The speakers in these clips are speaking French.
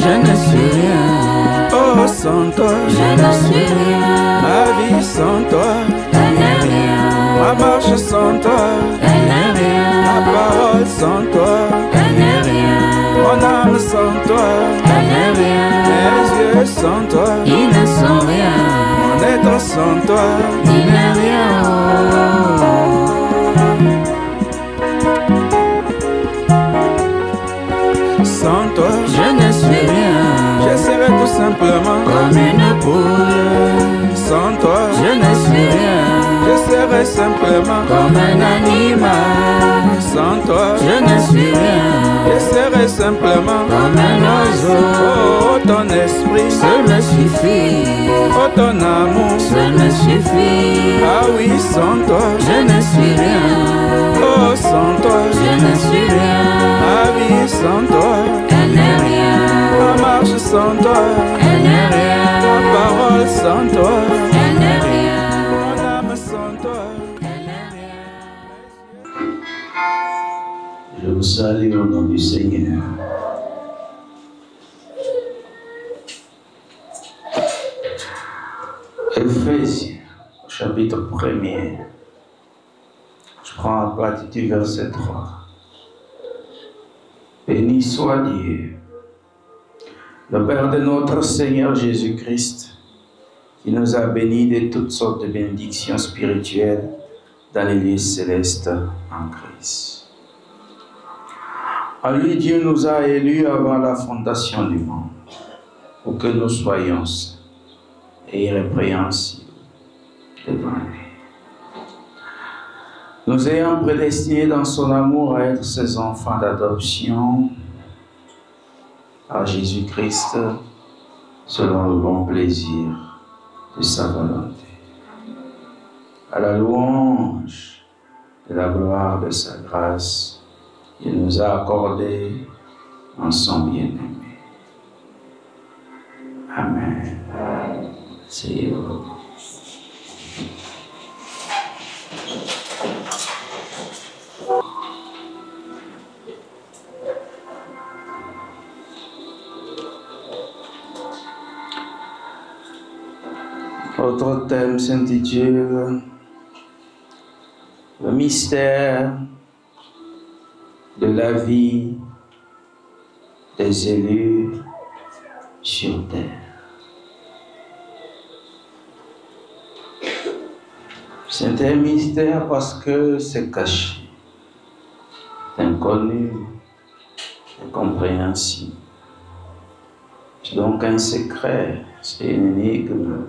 je ne suis rien. Oh, sans toi, Je ne suis rien. ma vie sans toi, Elle n'est rien. ma marche sans toi, Elle n'est rien. ma parole sans toi, Elle n'est rien. mon âme sans toi, Elle n'est rien. mes yeux sans toi, Ils ne sont rien. mon être sans toi. Il n'est rien. Sans toi, Je ne suis rien. je serai tout simplement Comme une poule. sans toi, Je ne suis rien. je serai simplement Comme un animal. sans toi, Je ne suis rien. je serai simplement Comme un oiseau. oh, ton esprit, Seul me suffit. oh, ton amour, Seul me suffit. ah oui, sans toi, Je ne suis rien. oh, sans toi, Je ne suis rien. ma vie sans toi, Elle n'est rien. ma marche sans toi, Elle n'est rien. ta parole sans toi, Elle n'est rien. mon âme sans toi. Elle n'est rien. Je vous salue au nom du Seigneur. Éphésiens, chapitre 1er. Je prends la partie du verset 3. Béni soit Dieu, le Père de notre Seigneur Jésus-Christ, qui nous a bénis de toutes sortes de bénédictions spirituelles dans les lieux célestes en Christ. En lui, Dieu nous a élus avant la fondation du monde, pour que nous soyons saints et irrépréhensibles devant lui. Nous ayons prédestinés dans son amour à être ses enfants d'adoption par Jésus-Christ, selon le bon plaisir de sa volonté. À la louange de la gloire de sa grâce, il nous a accordé en son bien-aimé. Amen. Asseyez-vous. Notre thème s'intitule « Le mystère de la vie des élus sur terre ». C'est un mystère parce que c'est caché, c'est inconnu, incompréhensible. C'est donc un secret, c'est une énigme.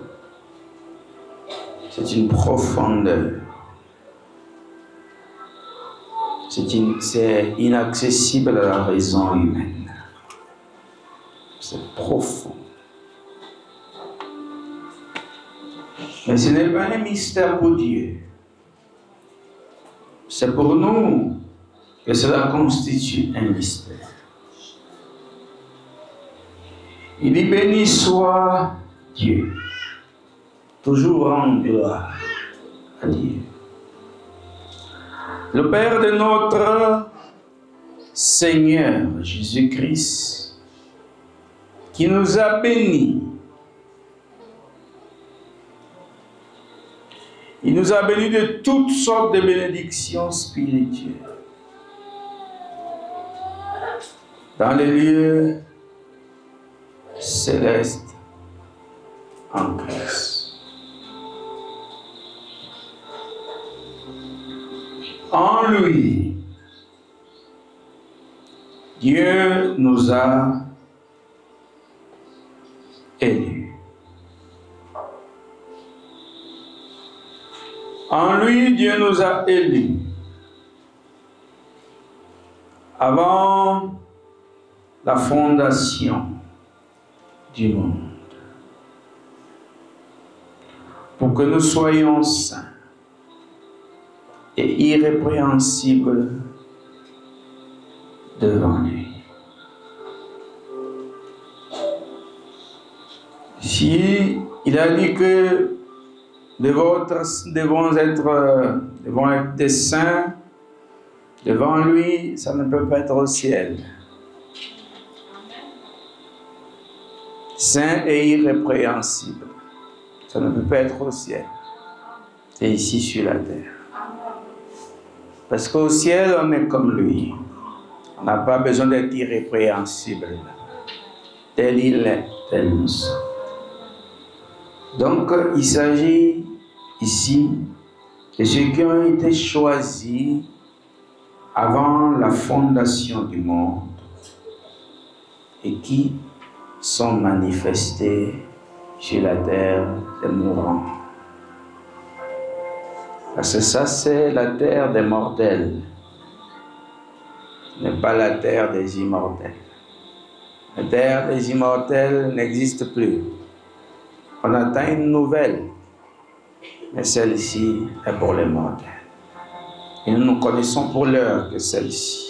C'est une profondeur. C'est inaccessible à la raison humaine. C'est profond. Mais ce n'est pas un mystère pour Dieu. C'est pour nous que cela constitue un mystère. Il dit béni soit Dieu. Toujours en gloire à Dieu. Le Père de notre Seigneur Jésus-Christ, qui nous a bénis. Il nous a bénis de toutes sortes de bénédictions spirituelles dans les lieux célestes en Christ. En lui, Dieu nous a élus. En lui, Dieu nous a élus. Avant la fondation du monde. Pour que nous soyons saints et irrépréhensible devant lui. Si il a dit que devons être des saints devant lui, ça ne peut pas être au ciel. saint et irrépréhensible. Ça ne peut pas être au ciel. C'est ici sur la terre. Parce qu'au ciel, on est comme lui. On n'a pas besoin d'être irrépréhensible. Tel il est, tel nous sommes. Donc, il s'agit ici de ceux qui ont été choisis avant la fondation du monde et qui sont manifestés sur la terre des mourants. Parce que ça, c'est la terre des mortels, ce n'est pas la terre des immortels. La terre des immortels n'existe plus. On attend une nouvelle, mais celle-ci est pour les mortels. Et nous ne connaissons pour l'heure que celle-ci.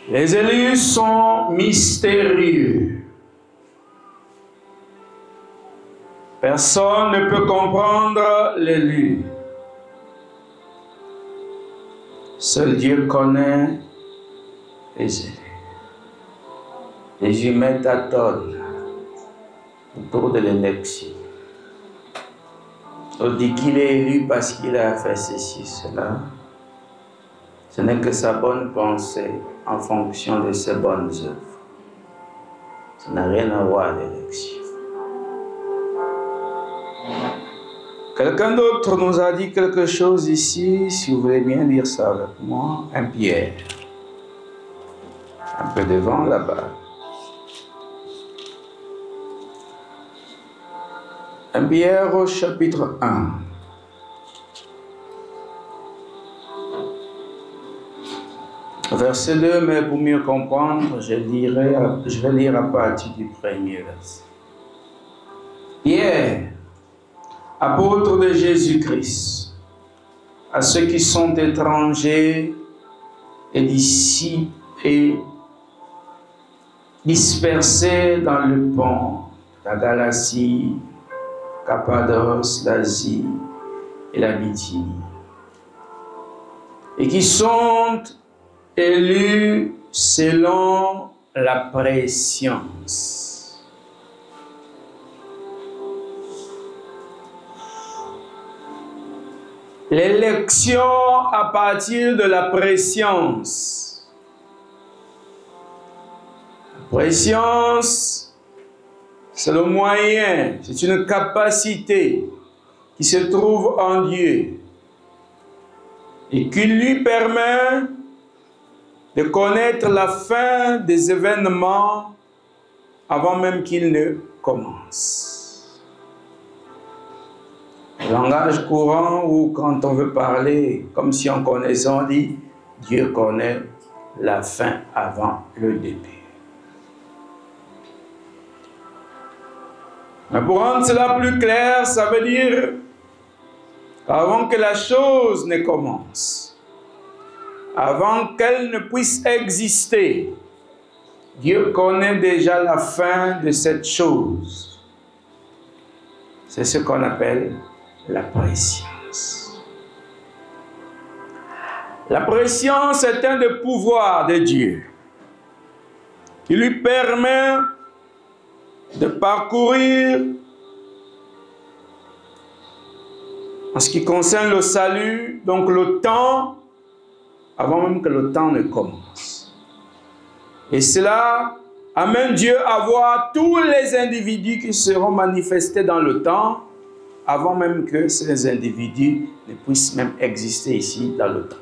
Les élus sont mystérieux. Personne ne peut comprendre l'élu. Seul Dieu connaît les élus. Les humains tâtonnent autour de l'élection. On dit qu'il est élu parce qu'il a fait ceci, cela. Ce n'est que sa bonne pensée en fonction de ses bonnes œuvres. Ça n'a rien à voir avec l'élection. Quelqu'un d'autre nous a dit quelque chose ici, si vous voulez bien lire ça avec moi. 1 Pierre. Un peu devant là-bas. 1 Pierre au chapitre 1. Verset 2, mais pour mieux comprendre, je vais lire à partir du premier verset. Pierre, apôtre de Jésus-Christ, à ceux qui sont étrangers et disciples et dispersés dans le Pont, la Galatie, Cappadoce, l'Asie et la Bithynie, et qui sont élus selon la préscience. L'élection à partir de la préscience. La préscience, c'est le moyen, c'est une capacité qui se trouve en Dieu et qui lui permet de connaître la fin des événements avant même qu'ils ne commencent. Le langage courant où quand on veut parler comme si on connaissait, on dit Dieu connaît la fin avant le début. Mais pour rendre cela plus clair, ça veut dire qu'avant que la chose ne commence, avant qu'elle ne puisse exister, Dieu connaît déjà la fin de cette chose. C'est ce qu'on appelle la préscience. La préscience est un des pouvoirs de Dieu qui lui permet de parcourir, en ce qui concerne le salut, donc le temps, avant même que le temps ne commence. Et cela amène Dieu à voir tous les individus qui seront manifestés dans le temps, avant même que ces individus ne puissent même exister ici dans le temps.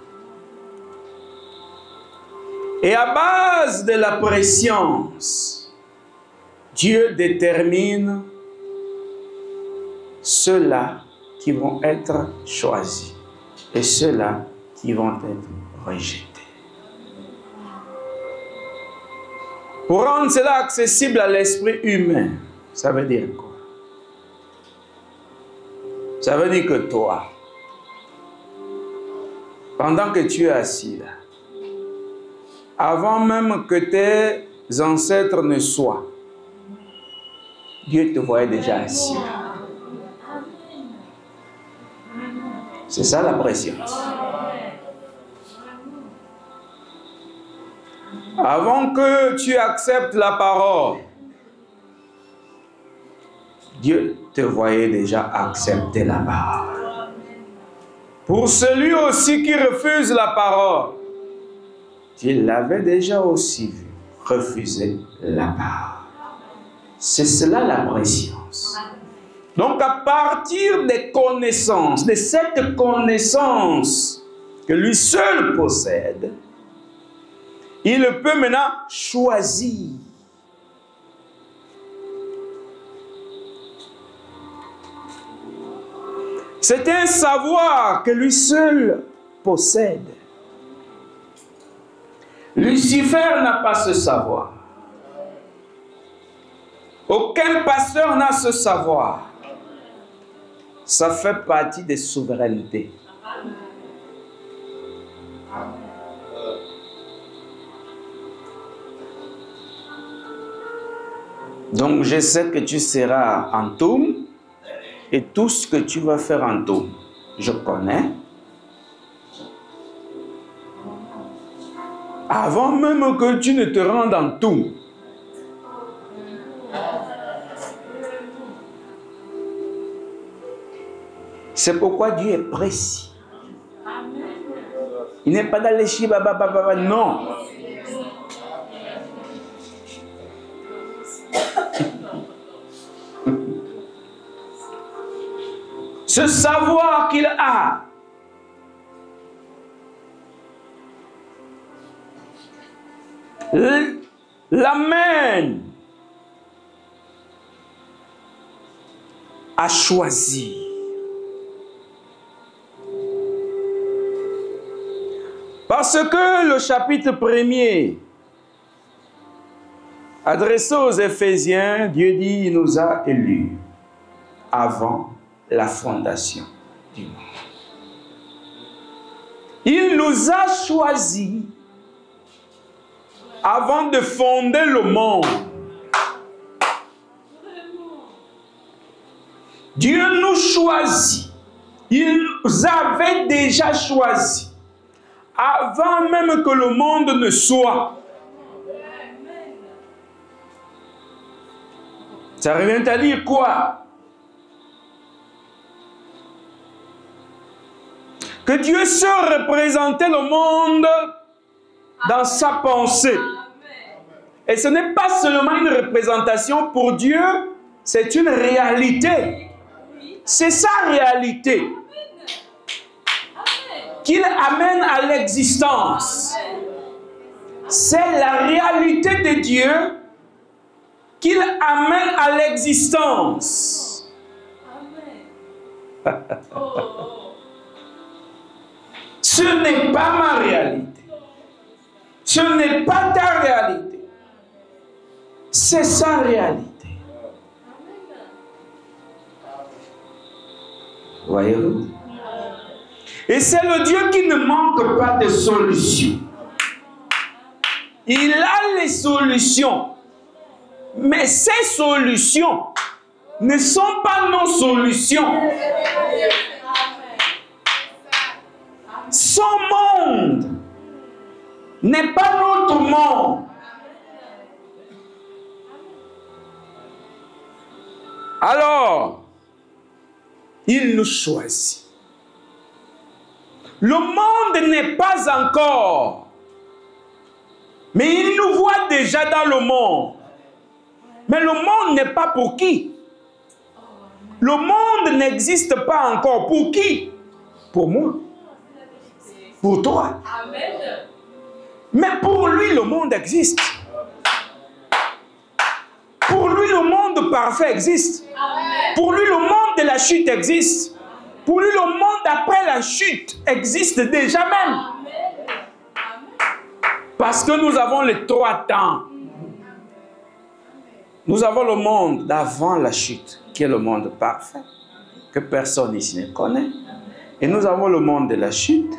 Et à base de la préscience, Dieu détermine ceux-là qui vont être choisis et ceux-là qui vont être rejetés. Pour rendre cela accessible à l'esprit humain, ça veut dire quoi? Ça veut dire que toi, pendant que tu es assis là, avant même que tes ancêtres ne soient, Dieu te voyait déjà assis là. C'est ça la préscience. Avant que tu acceptes la parole, Dieu te voyait déjà accepter la parole. Pour celui aussi qui refuse la parole, Dieu l'avait déjà aussi vu refuser la parole. C'est cela la préscience. Donc à partir des connaissances, de cette connaissance que lui seul possède, il peut maintenant choisir. C'est un savoir que lui seul possède. Lucifer n'a pas ce savoir. Aucun pasteur n'a ce savoir. Ça fait partie des souverainetés. Donc je sais que tu seras en Toum et tout ce que tu vas faire en Toum, je connais. Avant même que tu ne te rendes en Toum. C'est pourquoi Dieu est précis. Il n'est pas dans les chibabababa, non. Ce savoir qu'il a, l'amène à choisir. Parce que le chapitre 1er, adressé aux Éphésiens, Dieu dit, il nous a élus avant la fondation du monde. Il nous a choisis avant de fonder le monde. Dieu nous choisit. Il nous avait déjà choisis avant même que le monde ne soit. Ça revient à dire quoi? Que Dieu seul représentait le monde dans sa pensée. Et ce n'est pas seulement une représentation pour Dieu, c'est une réalité. C'est sa réalité qu'il amène à l'existence. C'est la réalité de Dieu qu'il amène à l'existence. Ce n'est pas ma réalité. Ce n'est pas ta réalité. C'est sa réalité. Voyez-vous? Et c'est le Dieu qui ne manque pas de solutions. Il a les solutions. Mais ces solutions ne sont pas nos solutions. Son monde n'est pas notre monde. Alors, il nous choisit. Le monde n'est pas encore, mais il nous voit déjà dans le monde. Mais le monde n'est pas pour qui? Le monde n'existe pas encore. Pour qui? Pour moi. Pour toi. Mais pour lui, le monde existe. Pour lui, le monde parfait existe. Pour lui, le monde de la chute existe. Pour lui, le monde après la chute existe déjà même. Parce que nous avons les trois temps. Nous avons le monde d'avant la chute, qui est le monde parfait, que personne ici ne connaît. Et nous avons le monde de la chute,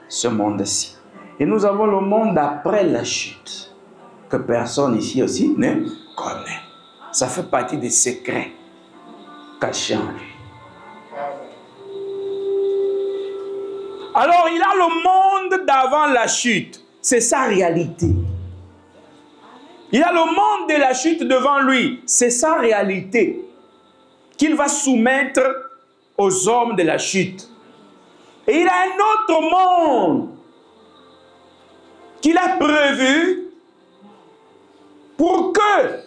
ce monde-ci. Et nous avons le monde d'après la chute, que personne ici aussi ne connaît. Ça fait partie des secrets cachés en lui. Alors, il a le monde d'avant la chute. C'est sa réalité. Il a le monde de la chute devant lui. C'est sa réalité qu'il va soumettre aux hommes de la chute. Et il a un autre monde qu'il a prévu pour que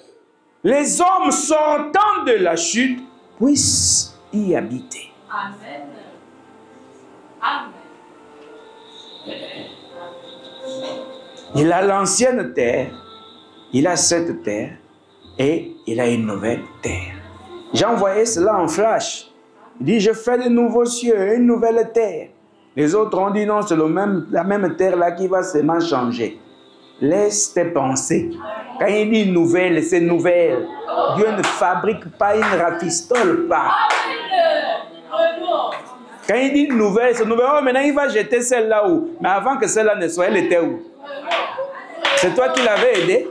les hommes sortant de la chute puissent y habiter. Amen. Amen. Il a l'ancienne terre, il a cette terre et il a une nouvelle terre. J'ai envoyé cela en flash. Il dit, je fais de nouveaux cieux et une nouvelle terre. Les autres ont dit, non, c'est la même terre là qui va seulement changer. Laisse tes pensées. Quand il dit nouvelle, c'est nouvelle. Dieu ne fabrique pas, il ne rafistole pas. Quand il dit nouvelle, c'est nouvelle. Oh, maintenant il va jeter celle-là où? Mais avant que celle-là ne soit, elle était où? C'est toi qui l'avais aidé?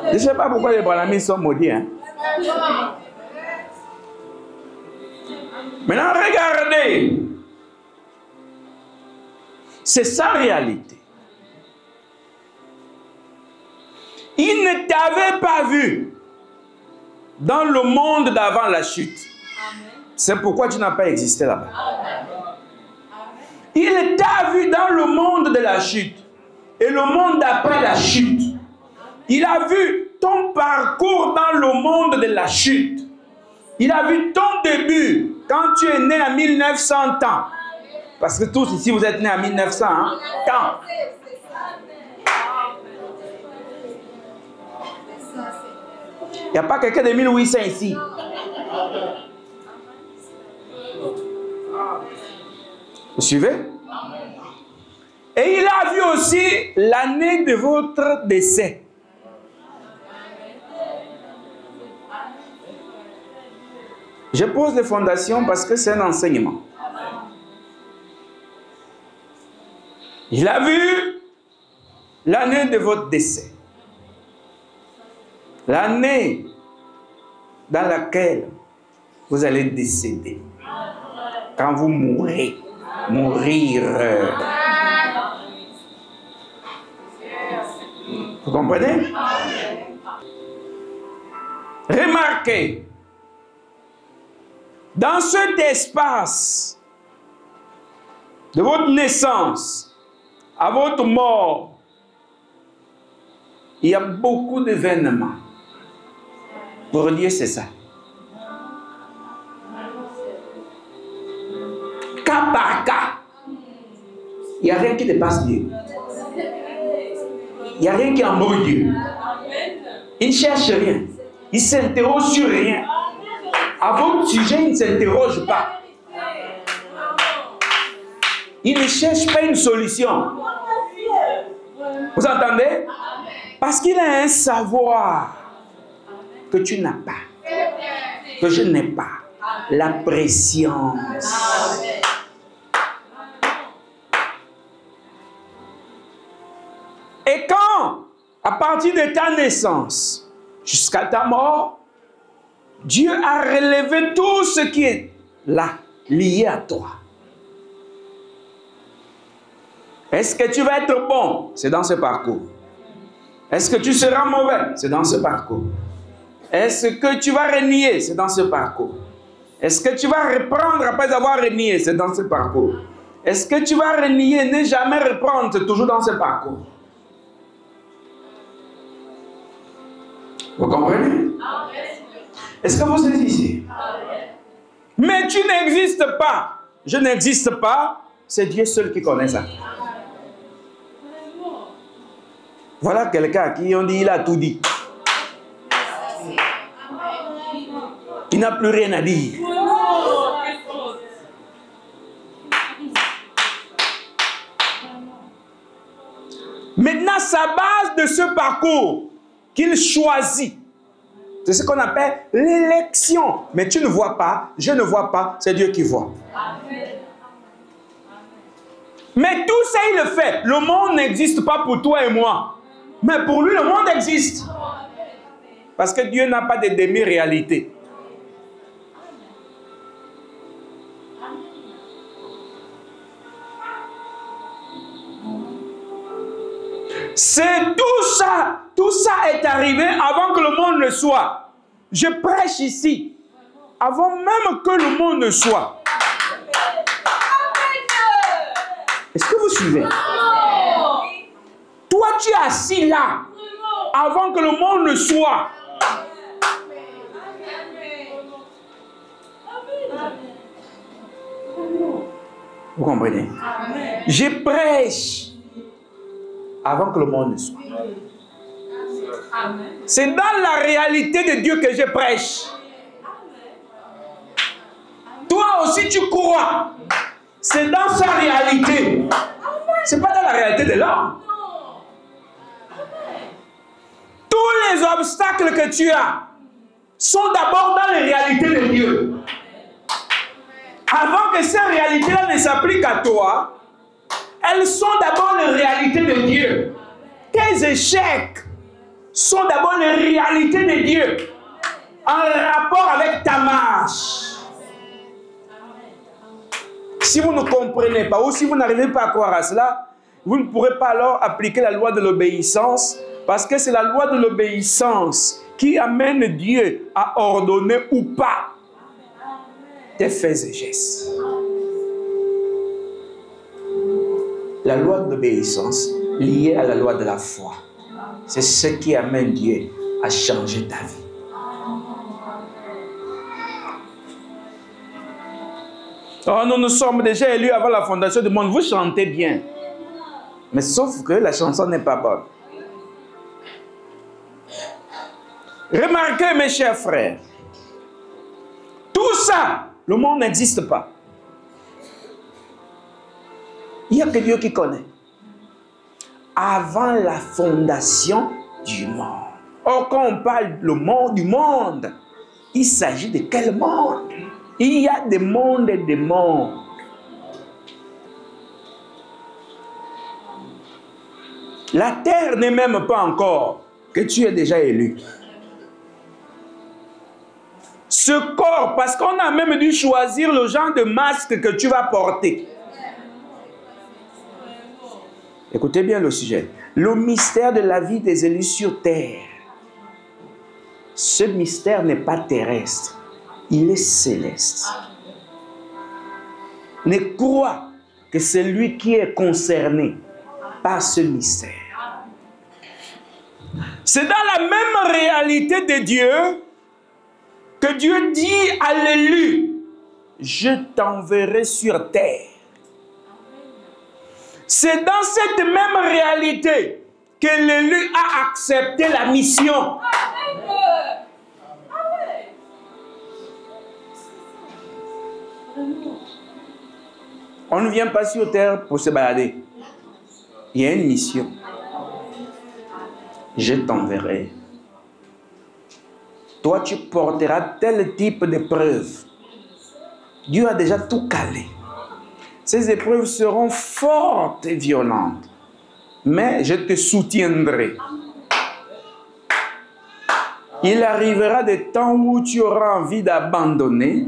Je ne sais pas pourquoi les Branamis sont maudits. Hein? Maintenant, regardez. C'est sa réalité. Il ne t'avait pas vu dans le monde d'avant la chute. C'est pourquoi tu n'as pas existé là-bas. Il t'a vu dans le monde de la chute et le monde d'après la chute. Il a vu ton parcours dans le monde de la chute. Il a vu ton début quand tu es né à 1900 ans. Parce que tous ici, vous êtes nés à 1900 ans. Tant. Il n'y a pas quelqu'un de 1800 ici. Vous suivez? Et il a vu aussi l'année de votre décès. Je pose les fondations parce que c'est un enseignement. Il a vu l'année de votre décès. L'année dans laquelle vous allez décéder. Quand vous mourrez. Mourir. Vous comprenez? Remarquez. Dans cet espace de votre naissance à votre mort, il y a beaucoup d'événements. Pour Dieu, c'est ça. Cas par cas. Il n'y a rien qui dépasse Dieu. Il n'y a rien qui embrouille Dieu. Il ne cherche rien. Il ne s'interroge sur rien. À votre sujet, il ne s'interroge pas. Il ne cherche pas une solution. Vous entendez? Parce qu'il a un savoir que tu n'as pas, que je n'ai pas. La préscience. Et quand, à partir de ta naissance jusqu'à ta mort, Dieu a relevé tout ce qui est là, lié à toi. Est-ce que tu vas être bon? C'est dans ce parcours. Est-ce que tu seras mauvais? C'est dans ce parcours. Est-ce que tu vas renier? C'est dans ce parcours. Est-ce que tu vas reprendre après avoir renié? C'est dans ce parcours. Est-ce que tu vas renier, ne jamais reprendre? C'est toujours dans ce parcours. Vous comprenez? Est-ce que vous êtes ici? Mais tu n'existes pas. Je n'existe pas. C'est Dieu seul qui connaît ça. Voilà quelqu'un à qui on dit il a tout dit. Il n'a plus rien à dire. Maintenant, sa base de ce parcours qu'il choisit, c'est ce qu'on appelle l'élection. Mais tu ne vois pas, je ne vois pas, c'est Dieu qui voit. Mais tout ça, il le fait. Le monde n'existe pas pour toi et moi. Mais pour lui, le monde existe. Parce que Dieu n'a pas de demi-réalité. C'est tout ça est arrivé avant que le monde ne soit. Je prêche ici, avant même que le monde ne soit. Est-ce que vous suivez? Toi, tu es assis là, avant que le monde ne soit. Vous comprenez? Je prêche avant que le monde ne soit. C'est dans la réalité de Dieu que je prêche. Toi aussi tu crois. C'est dans sa réalité. Ce n'est pas dans la réalité de l'homme. Tous les obstacles que tu as sont d'abord dans les réalités de Dieu. Avant que ces réalités-là ne s'appliquent à toi, elles sont d'abord les réalités de Dieu. Tes échecs sont d'abord les réalités de Dieu en rapport avec ta marche. Si vous ne comprenez pas ou si vous n'arrivez pas à croire à cela, vous ne pourrez pas alors appliquer la loi de l'obéissance parce que c'est la loi de l'obéissance qui amène Dieu à ordonner ou pas tes faits et gestes. La loi de l'obéissance liée à la loi de la foi, c'est ce qui amène Dieu à changer ta vie. Oh, nous sommes déjà élus avant la fondation du monde. Vous chantez bien. Mais sauf que la chanson n'est pas bonne. Remarquez, mes chers frères, tout ça, le monde n'existe pas. Il n'y a que Dieu qui connaît. Avant la fondation du monde. Or, quand on parle du monde, il s'agit de quel monde? Il y a des mondes et des mondes. La terre n'est même pas encore que tu es déjà élu. Ce corps, parce qu'on a même dû choisir le genre de masque que tu vas porter. Écoutez bien le sujet. Le mystère de la vie des élus sur terre. Ce mystère n'est pas terrestre. Il est céleste. Ne crois que c'est lui qui est concerné par ce mystère. C'est dans la même réalité de Dieu que Dieu dit à l'élu, je t'enverrai sur terre. C'est dans cette même réalité que l'élu a accepté la mission. On ne vient pas sur terre pour se balader. Il y a une mission. Je t'enverrai. Toi, tu porteras tel type d'épreuve. Dieu a déjà tout calé. Ces épreuves seront fortes et violentes. Mais je te soutiendrai. Il arrivera des temps où tu auras envie d'abandonner.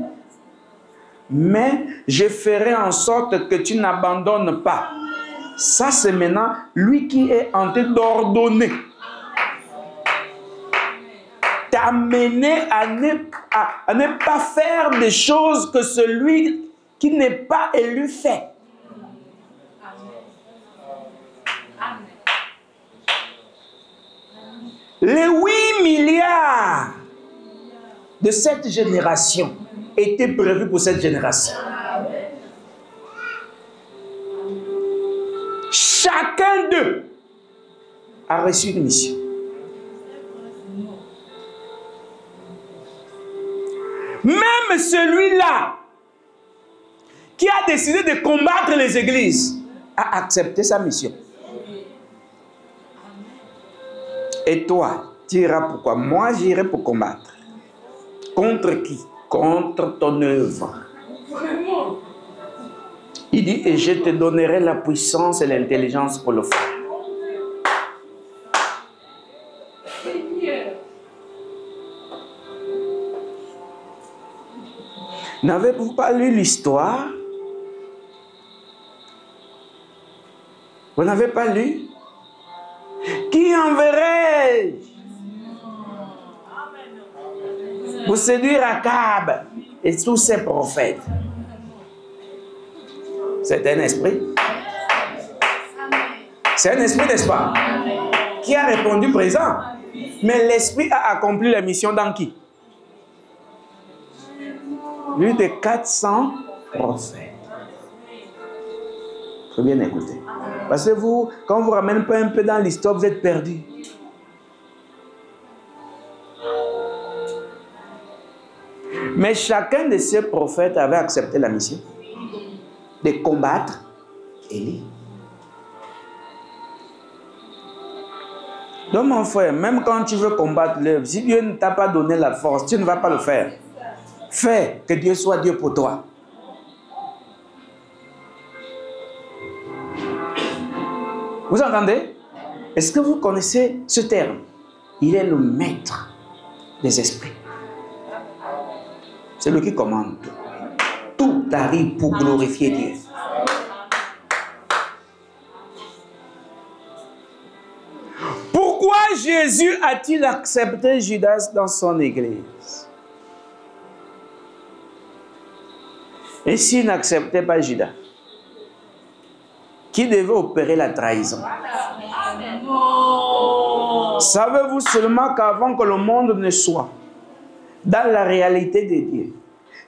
Mais je ferai en sorte que tu n'abandonnes pas. Ça, c'est maintenant lui qui est en train d'ordonner. T'amener à ne pas faire des choses que celui qui n'est pas élu fait. Les 8 milliards de cette génération étaient prévus pour cette génération. Chacun d'eux a reçu une mission. Même celui-là qui a décidé de combattre les églises a accepté sa mission. Et toi, tu iras pourquoi? Moi, j'irai pour combattre. Contre qui? Contre ton œuvre. Il dit, et je te donnerai la puissance et l'intelligence pour le faire. N'avez-vous pas lu l'histoire? Vous n'avez pas lu? enverrai-je pour séduire Akab et tous ses prophètes? C'est un esprit. C'est un esprit, n'est-ce pas? Qui a répondu présent. Mais l'esprit a accompli la mission dans qui? Lui de 400 prophètes. Il faut bien écouter. Parce que vous, quand on vous ramène pas un peu dans l'histoire, vous êtes perdu. Mais chacun de ces prophètes avait accepté la mission de combattre Élie. Donc mon frère, même quand tu veux combattre l'œuvre, si Dieu ne t'a pas donné la force, tu ne vas pas le faire. Fais que Dieu soit Dieu pour toi. Vous entendez? Est-ce que vous connaissez ce terme? Il est le maître des esprits. C'est lui qui commande. Tout arrive pour glorifier Dieu. Pourquoi Jésus a-t-il accepté Judas dans son église? Et s'il n'acceptait pas Judas, qui devait opérer la trahison? Savez-vous seulement qu'avant que le monde ne soit dans la réalité de Dieu,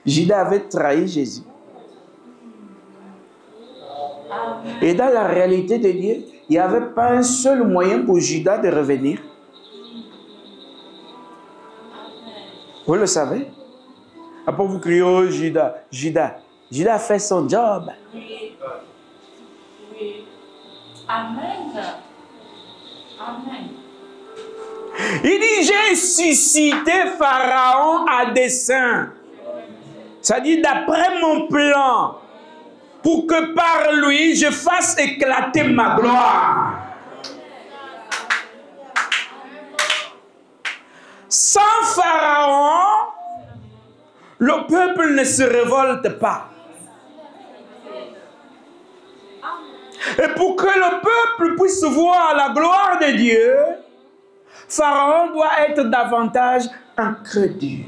Judas avait trahi Jésus. Et dans la réalité de Dieu, il n'y avait pas un seul moyen pour Judas de revenir. Vous le savez? Après vous criez, oh Judas, Judas. Judas a fait son job. Oui. Oui. Amen. Amen. Il dit, j'ai suscité Pharaon à dessein. Ça dit, d'après mon plan, pour que par lui, je fasse éclater ma gloire. Sans Pharaon, le peuple ne se révolte pas. Et pour que le peuple puisse voir la gloire de Dieu, Pharaon doit être davantage incrédule.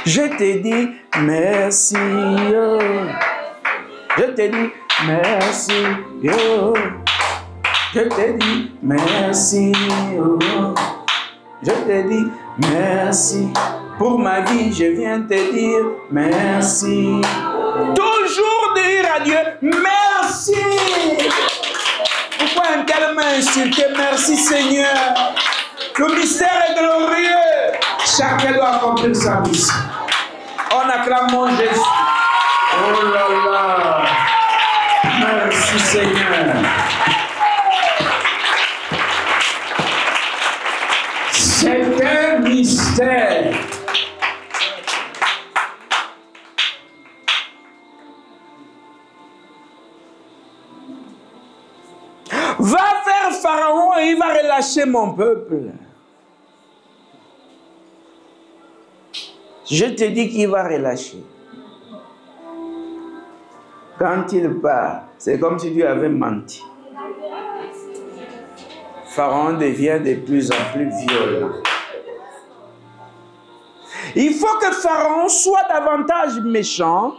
Je te dis merci. Je te dis merci. Je te dis merci. Je te dis merci. Pour ma vie, je viens te dire merci. Toujours dire à Dieu merci. Pourquoi un tel m'a insulté? Merci Seigneur. Le mystère est glorieux. Chacun doit accomplir sa mission. On acclame mon Jésus. Oh là là. Merci Seigneur. C'est un mystère. Va vers Pharaon et il va relâcher mon peuple. Je te dis qu'il va relâcher. Quand il part, c'est comme si Dieu avait menti. Pharaon devient de plus en plus violent. Il faut que Pharaon soit davantage méchant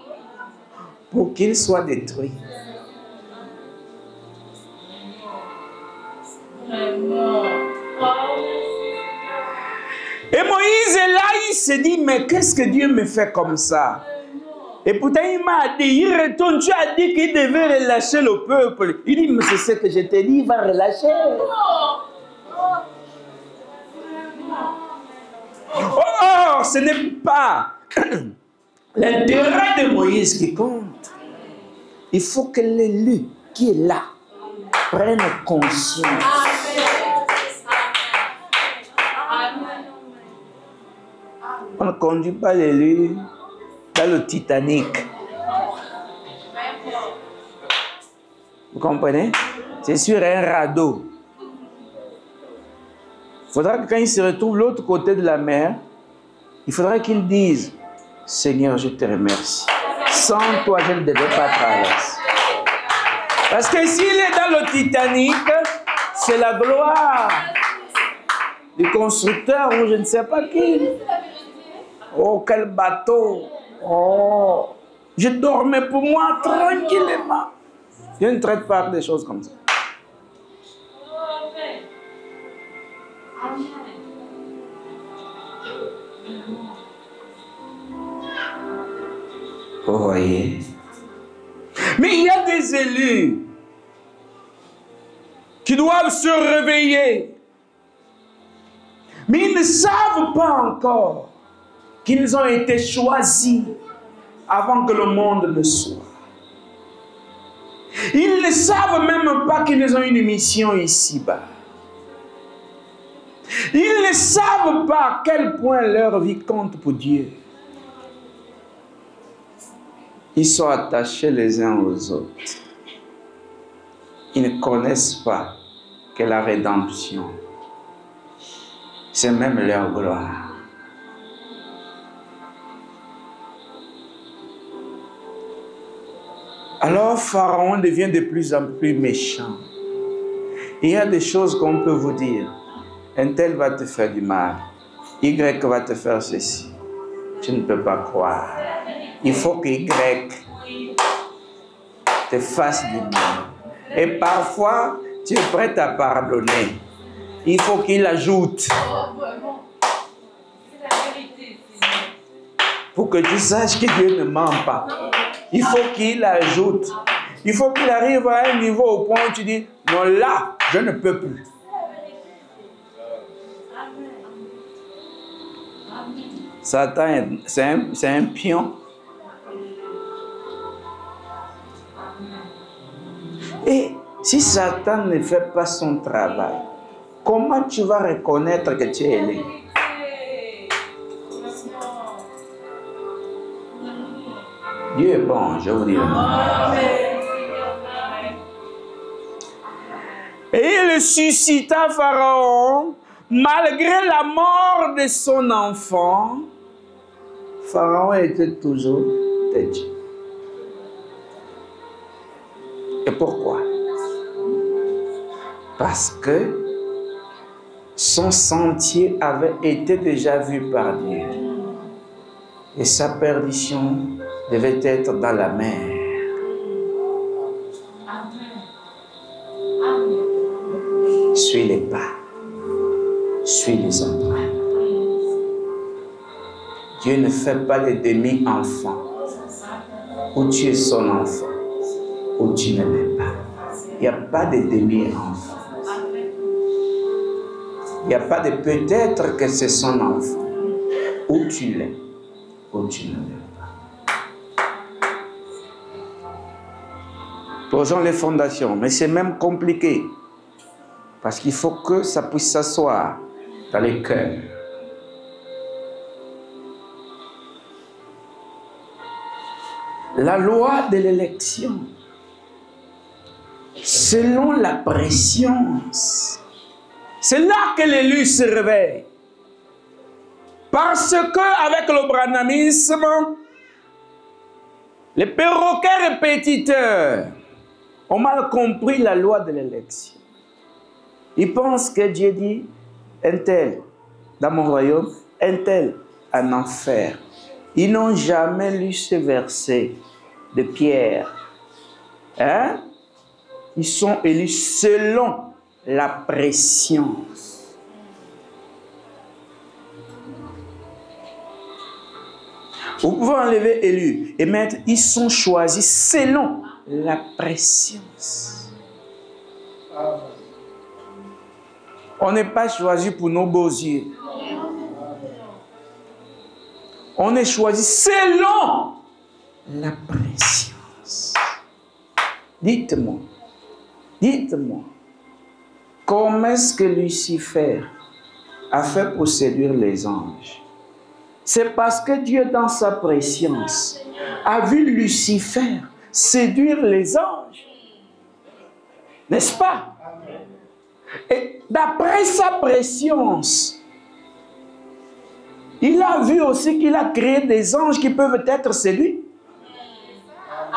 pour qu'il soit détruit. Et Moïse est là, il se dit, mais qu'est-ce que Dieu me fait comme ça? Et pourtant il m'a dit, il retourne, tu as dit qu'il devait relâcher le peuple. Il dit, mais c'est ce que je t'ai dit, il va relâcher. Oh, ce n'est pas l'intérêt de Moïse qui compte. Il faut que l'élu qui est là prenne conscience. On ne conduit pas l'élu dans le Titanic. Vous comprenez? C'est sur un radeau. Il faudra que quand il se retrouve de l'autre côté de la mer, il faudra qu'il dise, Seigneur, je te remercie. Sans toi, je ne devais pas traverser. Parce que s'il est dans le Titanic, c'est la gloire du constructeur ou je ne sais pas qui. Oh, quel bateau. Oh, je dormais pour moi tranquillement. Je ne traite pas des choses comme ça. Vous voyez? Mais il y a des élus qui doivent se réveiller. Mais ils ne savent pas encore qu'ils ont été choisis avant que le monde ne soit. Ils ne savent même pas qu'ils ont une mission ici-bas. Ils ne savent pas à quel point leur vie compte pour Dieu. Ils sont attachés les uns aux autres. Ils ne connaissent pas que la rédemption, c'est même leur gloire. Alors Pharaon devient de plus en plus méchant. Il y a des choses qu'on peut vous dire. Un tel va te faire du mal. Y va te faire ceci. Tu ne peux pas croire. Il faut que Y te fasse du mal. Et parfois, tu es prêt à pardonner. Il faut qu'il ajoute. Pour que tu saches que Dieu ne ment pas. Il faut qu'il ajoute. Il faut qu'il arrive à un niveau au point où tu dis, non là, je ne peux plus. Satan, c'est un pion. Et si Satan ne fait pas son travail, comment tu vas reconnaître que tu es élu? Dieu est bon, je vous dis. Et il suscita Pharaon, malgré la mort de son enfant. Pharaon était toujours têtu. Et pourquoi? Parce que son sentier avait été déjà vu par Dieu. Et sa perdition devait être dans la mer. Suis les pas. Suis les empreintes. Dieu ne fait pas les demi-enfants. Ou tu es son enfant, ou tu ne l'es pas. Il n'y a pas de demi-enfants. Il n'y a pas de peut-être que c'est son enfant. Ou tu l'es, ou tu ne l'es pas. Posons les fondations, mais c'est même compliqué. Parce qu'il faut que ça puisse s'asseoir dans les cœurs. La loi de l'élection, selon la préscience, c'est là que l'élu se réveille. Parce qu'avec le branhamisme, les perroquets répétiteurs ont mal compris la loi de l'élection. Ils pensent que Dieu dit, un tel dans mon royaume, un tel en enfer. Ils n'ont jamais lu ce verset de Pierre. Hein? Ils sont élus selon la préscience. Vous pouvez enlever élus et mettre, ils sont choisis selon la préscience. On n'est pas choisi pour nos beaux yeux. On est choisi selon la préscience. Dites-moi, comment est-ce que Lucifer a fait pour séduire les anges? C'est parce que Dieu, dans sa préscience, a vu Lucifer séduire les anges. N'est-ce pas? Et d'après sa préscience, il a vu aussi qu'il a créé des anges qui peuvent être séduits.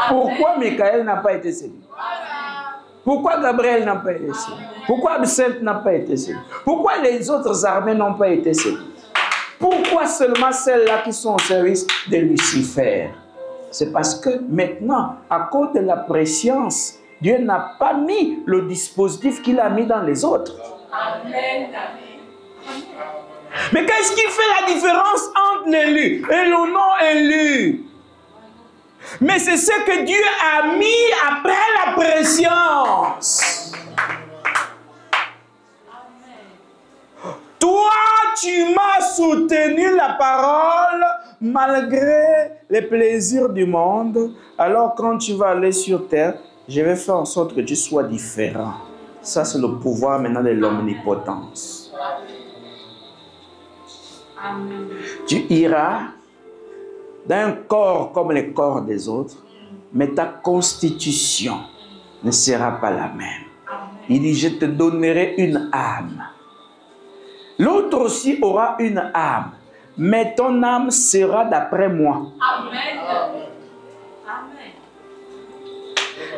Pourquoi Michael n'a pas été séduit? Pourquoi Gabriel n'a pas été séduit? Pourquoi Absinthe n'a pas été séduit? Pourquoi les autres armées n'ont pas été séduites? Pourquoi seulement celles-là qui sont au service de Lucifer? C'est parce que maintenant, à cause de la préscience, Dieu n'a pas mis le dispositif qu'il a mis dans les autres. Amen. Mais qu'est-ce qui fait la différence entre l'élu et le non-élu? Mais c'est ce que Dieu a mis après la préscience. Toi, tu m'as soutenu la parole malgré les plaisirs du monde. Alors quand tu vas aller sur terre, je vais faire en sorte que tu sois différent. Ça, c'est le pouvoir maintenant de l'omnipotence. Amen. Tu iras dans un corps comme les corps des autres, mais ta constitution ne sera pas la même. Il dit, je te donnerai une âme. L'autre aussi aura une âme, mais ton âme sera d'après moi. Amen. Amen.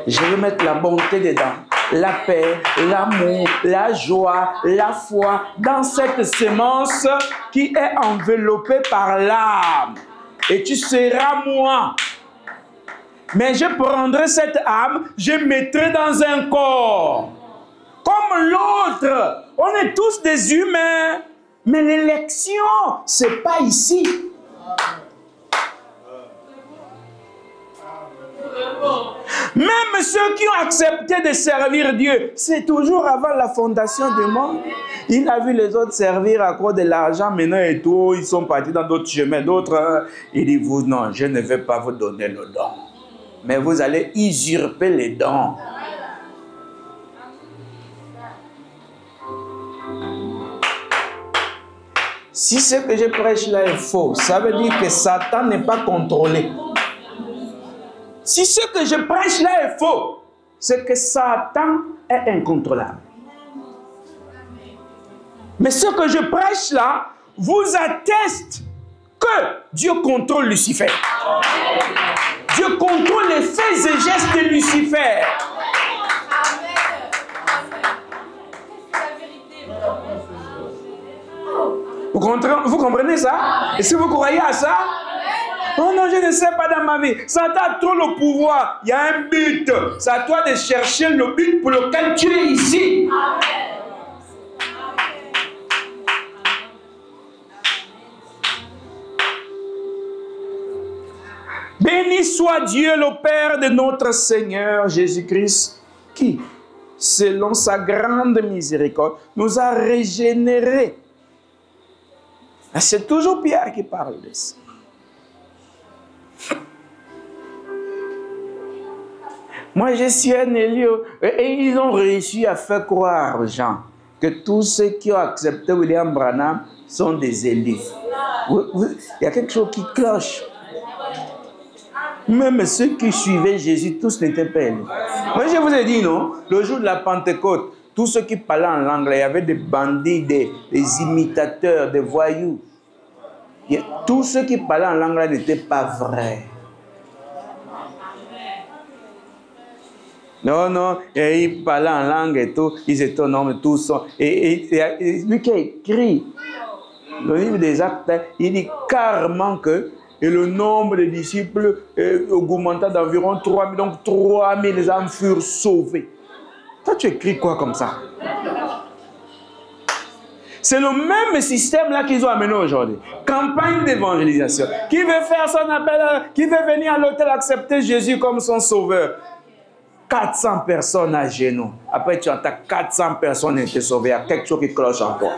Je vais mettre la bonté dedans, la paix, l'amour, la joie, la foi, dans cette sémence qui est enveloppée par l'âme. Et tu seras moi. Mais je prendrai cette âme, je mettrai dans un corps. Comme l'autre. On est tous des humains. Mais l'élection, c'est pas ici. Même ceux qui ont accepté de servir Dieu, c'est toujours avant la fondation du monde. Il a vu les autres servir à cause de l'argent, maintenant et tout, ils sont partis dans d'autres chemins. D'autres, il dit, vous, non, je ne vais pas vous donner le don. Mais vous allez usurper les dons. Si ce que je prêche là est faux, ça veut dire que Satan n'est pas contrôlé. Si ce que je prêche là est faux, c'est que Satan est incontrôlable. Mais ce que je prêche là vous atteste que Dieu contrôle Lucifer. Dieu contrôle les faits et gestes de Lucifer. Vous comprenez ça? Et si vous croyez à ça? Oh non, je ne sais pas dans ma vie. Satan a trop le pouvoir. Il y a un but. C'est à toi de chercher le but pour lequel tu es ici. Béni soit Dieu, le Père de notre Seigneur Jésus-Christ, qui, selon sa grande miséricorde, nous a régénérés. C'est toujours Pierre qui parle de ça. Moi, je suis un élu et ils ont réussi à faire croire aux gens que tous ceux qui ont accepté William Branham sont des élus. Il y a quelque chose qui cloche. Même ceux qui suivaient Jésus, tous n'étaient pas élus. Moi, je vous ai dit, non, le jour de la Pentecôte, tous ceux qui parlaient en langue, il y avait des bandits, des imitateurs, des voyous. Tous ceux qui parlaient en langue n'étaient pas vrais. Non, non, et ils parlaient en langue et tout, ils étaient non, mais tous sont. Et lui qui a écrit le livre des Actes, il dit carrément que et le nombre de disciples augmenta d'environ 3000, donc 3000 âmes furent sauvées. Toi, tu écris quoi comme ça? C'est le même système là qu'ils ont amené aujourd'hui. Campagne d'évangélisation. Qui veut faire son appel, qui veut venir à l'hôtel accepter Jésus comme son sauveur? 400 personnes à genoux. Après, tu entends 400 personnes ont été sauvées. Il y a quelque chose qui cloche en toi.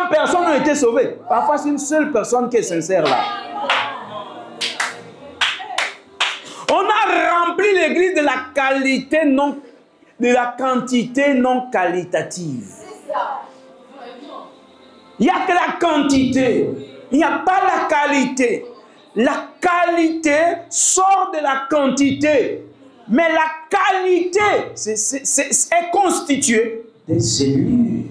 Personnes ont été sauvées. Parfois, c'est une seule personne qui est sincère là. On a rempli l'église de la qualité non, de la quantité non qualitative. Il n'y a que la quantité. Il n'y a pas la qualité. La qualité sort de la quantité. Mais la qualité est constituée des élus.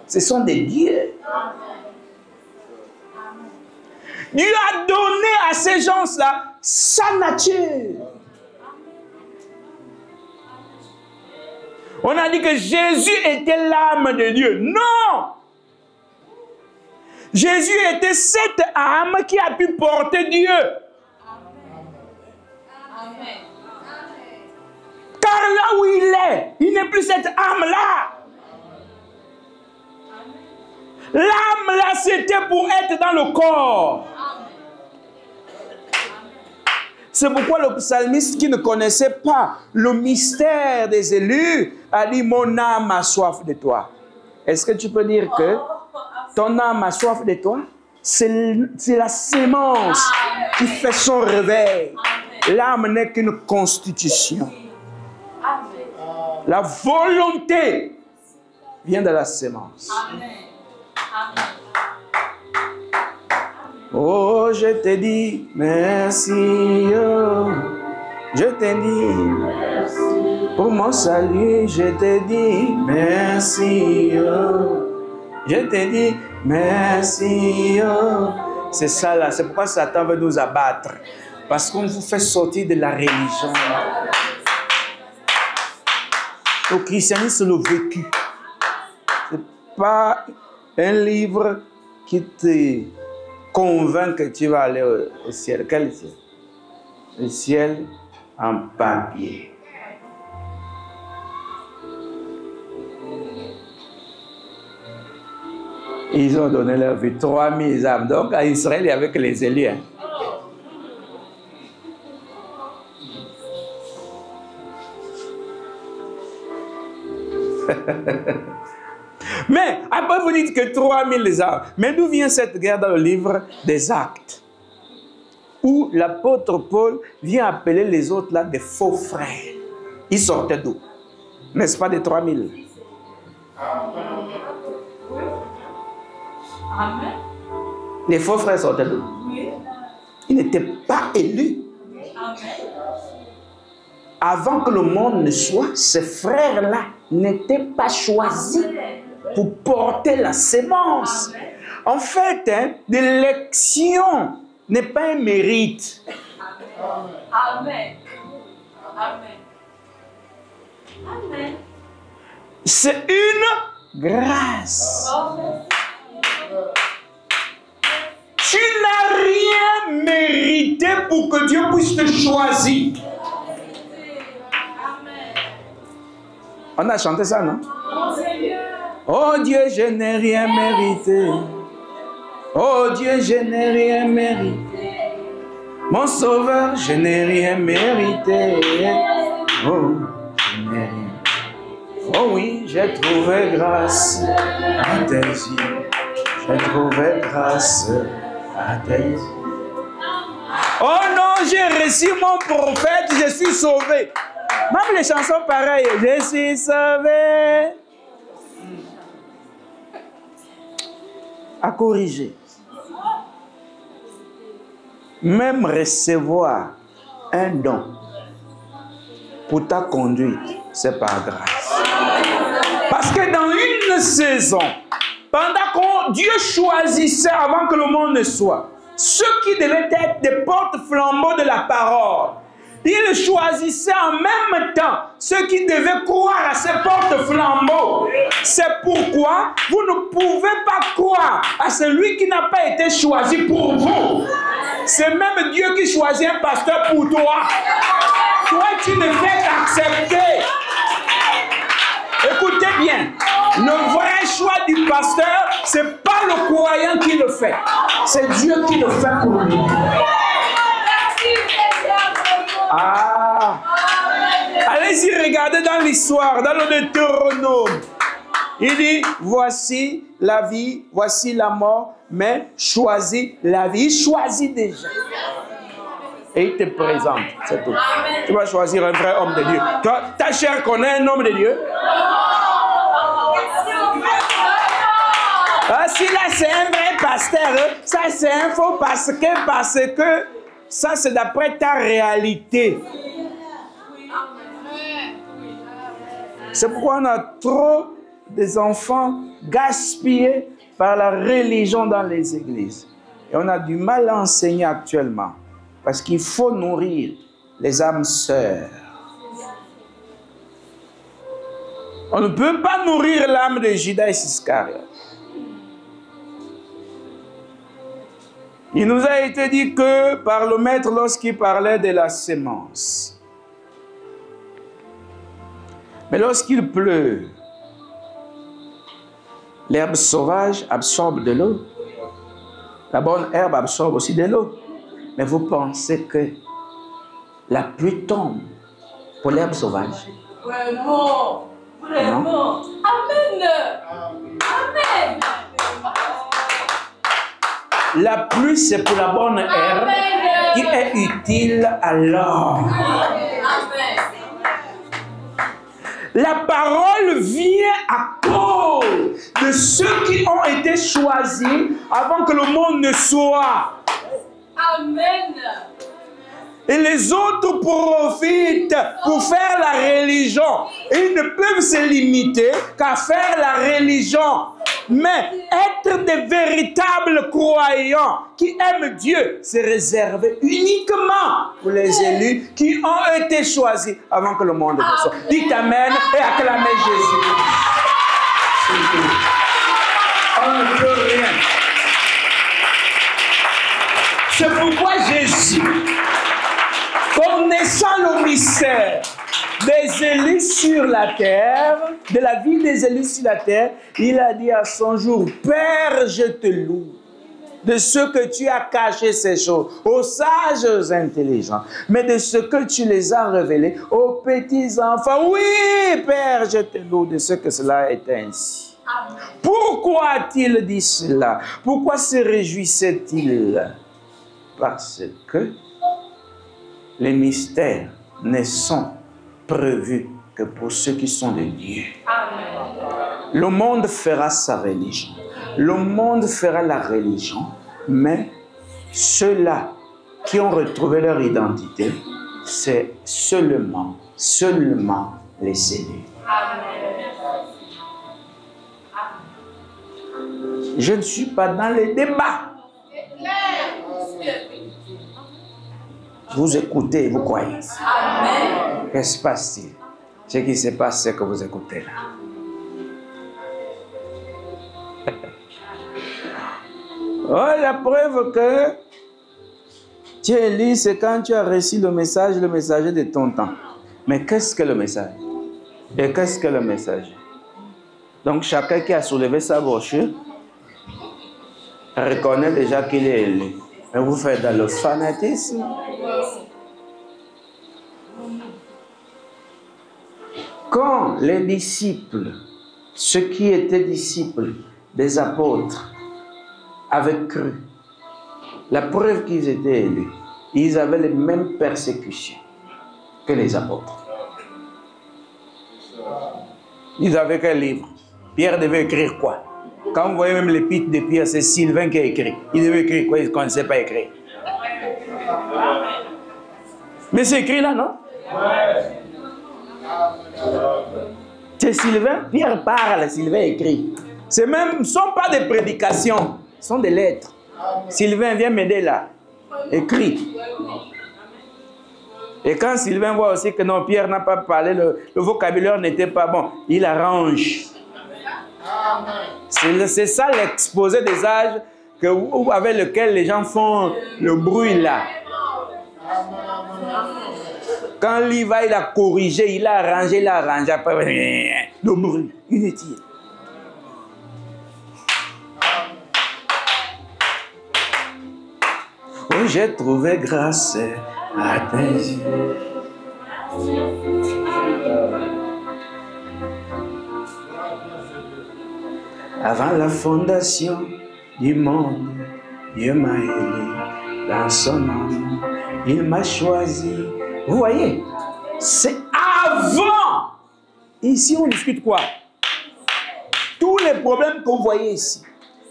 Ce sont des dieux. Dieu a donné à ces gens-là sa nature. On a dit que Jésus était l'âme de Dieu. Non! Jésus était cette âme qui a pu porter Dieu. Amen. Car là où il n'est plus cette âme-là. L'âme là, c'était pour être dans le corps. C'est pourquoi le psalmiste qui ne connaissait pas le mystère des élus a dit: mon âme a soif de toi. Est-ce que tu peux dire que ton âme a soif de toi? C'est la sémence qui fait son réveil. L'âme n'est qu'une constitution. La volonté vient de la sémence. Oh, je te dis merci, oh. Je te dis pour mon salut, je te dis merci, oh. Je te dis merci, oh. C'est ça là, c'est pourquoi Satan veut nous abattre. Parce qu'on vous fait sortir de la religion. Le christianisme, c'est le vécu. Ce n'est pas un livre qui te convainc que tu vas aller au ciel. Quel ciel? Le ciel en papier. Ils ont donné leur vie, 3000 âmes. Donc à Israël, il y avait que les élus. Hein. Mais après vous dites que 3000 âmes. Mais d'où vient cette guerre dans le livre des Actes? Où l'apôtre Paul vient appeler les autres là des faux frères. Ils sortaient d'où? N'est-ce pas des 3000? Amen. Les faux frères sortaient d'où? Ils n'étaient pas élus. Amen. Avant que le monde ne soit, ces frères-là n'étaient pas choisis pour porter la sémence. En fait, hein, l'élection n'est pas un mérite. Amen. Amen. Amen. C'est une grâce. Tu n'as rien mérité pour que Dieu puisse te choisir. On a chanté ça, non? Oh Dieu, je n'ai rien mérité. Oh Dieu, je n'ai rien mérité. Mon sauveur, je n'ai rien mérité. Oh, je n'ai rien. Oh oui, j'ai trouvé grâce à tes yeux. J'ai trouvé grâce à tes yeux. Oh non, j'ai reçu mon prophète, je suis sauvé. Même les chansons pareilles, je suis sauvé. À corriger. Même recevoir un don pour ta conduite, c'est par grâce. Parce que dans une saison, pendant que Dieu choisissait avant que le monde ne soit, ceux qui devaient être des porte-flambeaux de la parole, il choisissait en même temps ceux qui devaient croire à ces porte-flambeaux. C'est pourquoi vous ne pouvez pas croire à celui qui n'a pas été choisi pour vous. C'est même Dieu qui choisit un pasteur pour toi. Toi, tu ne fais qu'accepter. Écoutez bien, le vrai choix du pasteur, ce n'est pas le croyant qui le fait. C'est Dieu qui le fait pour lui. Ah! Allez-y, regardez dans l'histoire, dans le Deutéronome. Il dit, voici la vie, voici la mort, mais choisis la vie. Il choisit déjà. Et il te présente, c'est tout. Tu vas choisir un vrai homme de Dieu. Toi, ta chair connaît un homme de Dieu? Ah, si là c'est un vrai pasteur, ça c'est un faux parce que ça c'est d'après ta réalité. C'est pourquoi on a trop des enfants gaspillés par la religion dans les églises. Et on a du mal à enseigner actuellement. Parce qu'il faut nourrir les âmes sœurs. On ne peut pas nourrir l'âme de Judas Iscariote. Il nous a été dit que par le maître lorsqu'il parlait de la sémence. Mais lorsqu'il pleut, l'herbe sauvage absorbe de l'eau. La bonne herbe absorbe aussi de l'eau. Mais vous pensez que la pluie tombe pour l'herbe sauvage? Vraiment. Vraiment. Amen. Amen. La pluie, c'est pour la bonne herbe qui est utile à l'homme. Amen. La parole vient à cause de ceux qui ont été choisis avant que le monde ne soit. Amen. Et les autres profitent pour faire la religion. Ils ne peuvent se limiter qu'à faire la religion. Mais être des véritables croyants qui aiment Dieu, c'est réservé uniquement pour les élus qui ont été choisis avant que le monde ne soit. Dites Amen et acclamez Jésus. On ne peut rien. C'est pourquoi Jésus, connaissant le mystère des élus sur la terre, de la vie des élus sur la terre, il a dit à son jour, Père, je te loue de ce que tu as caché ces choses aux sages, aux intelligents, mais de ce que tu les as révélés aux petits enfants. Oui, Père, je te loue de ce que cela est ainsi. Amen. Pourquoi a-t-il dit cela? Pourquoi se réjouissait-il? Parce que les mystères ne sont prévus que pour ceux qui sont de Dieu. Amen. Le monde fera sa religion. Le monde fera la religion, mais ceux-là qui ont retrouvé leur identité, c'est seulement les élus. Je ne suis pas dans les débats. Vous écoutez et vous croyez. Amen. Qu'est-ce qui se passe-t-il? Ce qui se passe, c'est que vous écoutez là. Oh, la preuve que tu es élu, c'est quand tu as reçu le messager de ton temps. Mais qu'est-ce que le message? Et qu'est-ce que le message? Donc, chacun qui a soulevé sa brochure reconnaît déjà qu'il est élu. Mais vous faites dans le fanatisme. Quand les disciples, ceux qui étaient disciples des apôtres, avaient cru, la preuve qu'ils étaient élus, ils avaient les mêmes persécutions que les apôtres. Ils avaient quel livre? Pierre devait écrire quoi? Quand vous voyez même l'épître de Pierre, c'est Sylvain qui a écrit. Il devait écrire quoi? Il ne connaissait pas écrire. Mais c'est écrit là, non? C'est Sylvain, Pierre parle, Sylvain écrit. Ce ne sont pas des prédications, ce sont des lettres. Sylvain, viens m'aider là. Écrit. Et quand Sylvain voit aussi que non, Pierre n'a pas parlé, le vocabulaire n'était pas bon, il arrange. C'est ça l'exposé des âges avec lequel les gens font le bruit là. Quand lui va, il a corrigé, il a arrangé, après le bruit, inutile. Oh, j'ai trouvé grâce à tes yeux. Avant la fondation du monde, Dieu m'a élu dans son nom. Il m'a choisi. Vous voyez, c'est avant. Ici, on discute quoi? Tous les problèmes que vous voyez ici,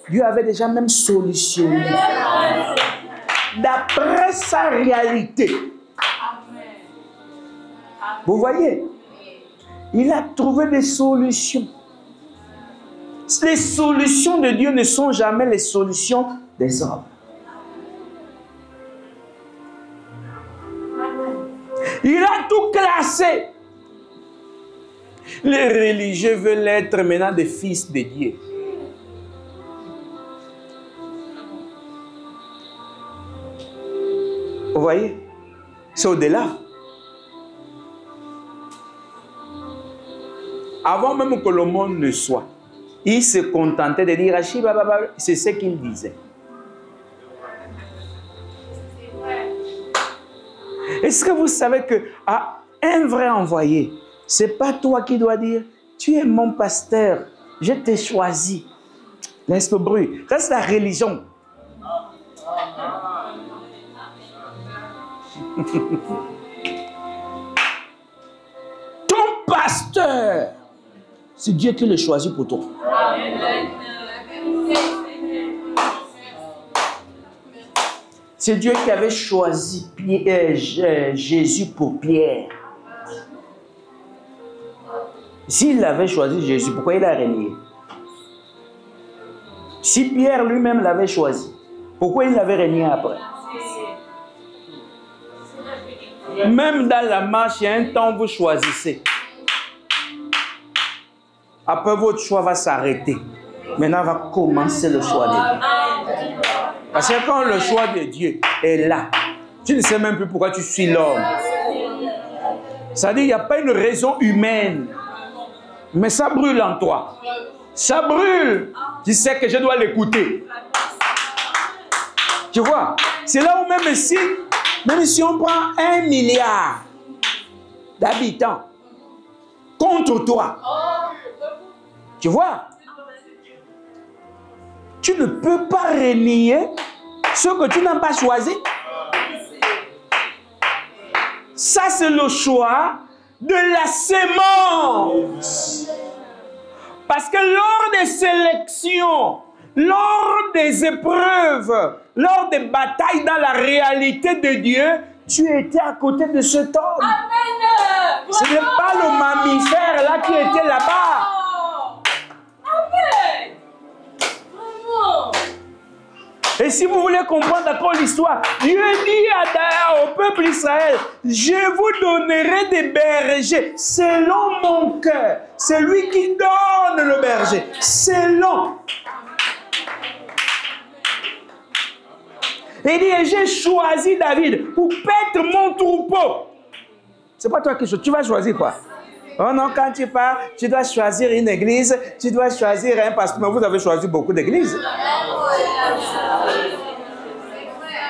Dieu avait déjà même solutionné. D'après sa réalité. Vous voyez, il a trouvé des solutions. Les solutions de Dieu ne sont jamais les solutions des hommes. tout classer. Les religieux veulent être maintenant des fils de Dieu. Vous voyez? C'est au-delà. Avant même que le monde ne soit, il se contentait de dire c'est ce qu'il disait. Est-ce que vous savez que un vrai envoyé, c'est pas toi qui dois dire tu es mon pasteur, je t'ai choisi. Laisse le bruit. Ça, c'est la religion. Ton pasteur, c'est Dieu qui le choisit pour toi. C'est Dieu qui avait choisi Jésus pour Pierre. S'il avait choisi Jésus, pourquoi il a renié? Si Pierre lui-même l'avait choisi, pourquoi il l'avait renié après? Même dans la marche, il y a un temps où vous choisissez. Après, votre choix va s'arrêter. Maintenant, va commencer le choix de Dieu. Parce que quand le choix de Dieu est là, tu ne sais même plus pourquoi tu suis l'homme. C'est-à-dire qu'il n'y a pas une raison humaine. Mais ça brûle en toi. Ça brûle. Tu sais que je dois l'écouter. Tu vois? C'est là où même si on prend 1 milliard d'habitants contre toi, tu vois? Tu ne peux pas renier ce que tu n'as pas choisi. Ça, c'est le choix de la sémence. Parce que lors des sélections, lors des épreuves, lors des batailles dans la réalité de Dieu, tu étais à côté de cet homme. Amen. Ce n'est pas le mammifère là qui était là-bas. Amen. Vraiment. Et si vous voulez comprendre encore l'histoire, Dieu dit au peuple Israël, je vous donnerai des bergers selon mon cœur. C'est lui qui donne le berger. Selon. Il dit, j'ai choisi David pour paître mon troupeau. C'est pas toi qui choisis. Tu vas choisir quoi? Oh non, quand tu pars, tu dois choisir une église, tu dois choisir un pasteur. Mais vous avez choisi beaucoup d'églises.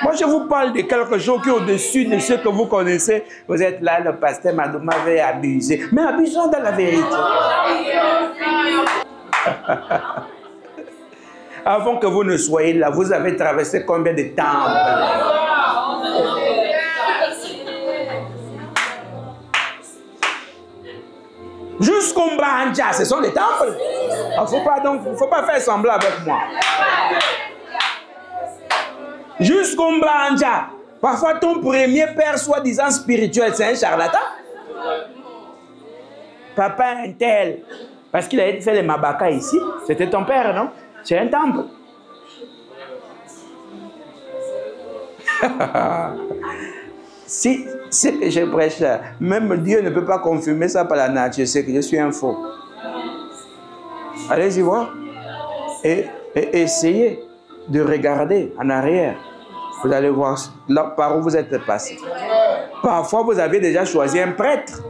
Moi, je vous parle de quelque chose qui est au-dessus de ce que vous connaissez. Vous êtes là, le pasteur m'avait abusé. Mais abusons dans la vérité. Avant que vous ne soyez là, vous avez traversé combien de temples? Jusqu'au Mbanja, ce sont les temples. Il ne faut pas faire semblant avec moi. Jusqu'au Mbanja. Parfois, ton premier père, soi-disant spirituel, c'est un charlatan. Papa un tel. Parce qu'il a fait les mabaka ici. C'était ton père, non? C'est un temple. Si ce que je prêche là, même Dieu ne peut pas confirmer ça par la nature, c'est que je suis un faux. Allez-y voir. Et essayez de regarder en arrière. Vous allez voir là, par où vous êtes passé. Parfois, vous avez déjà choisi un prêtre.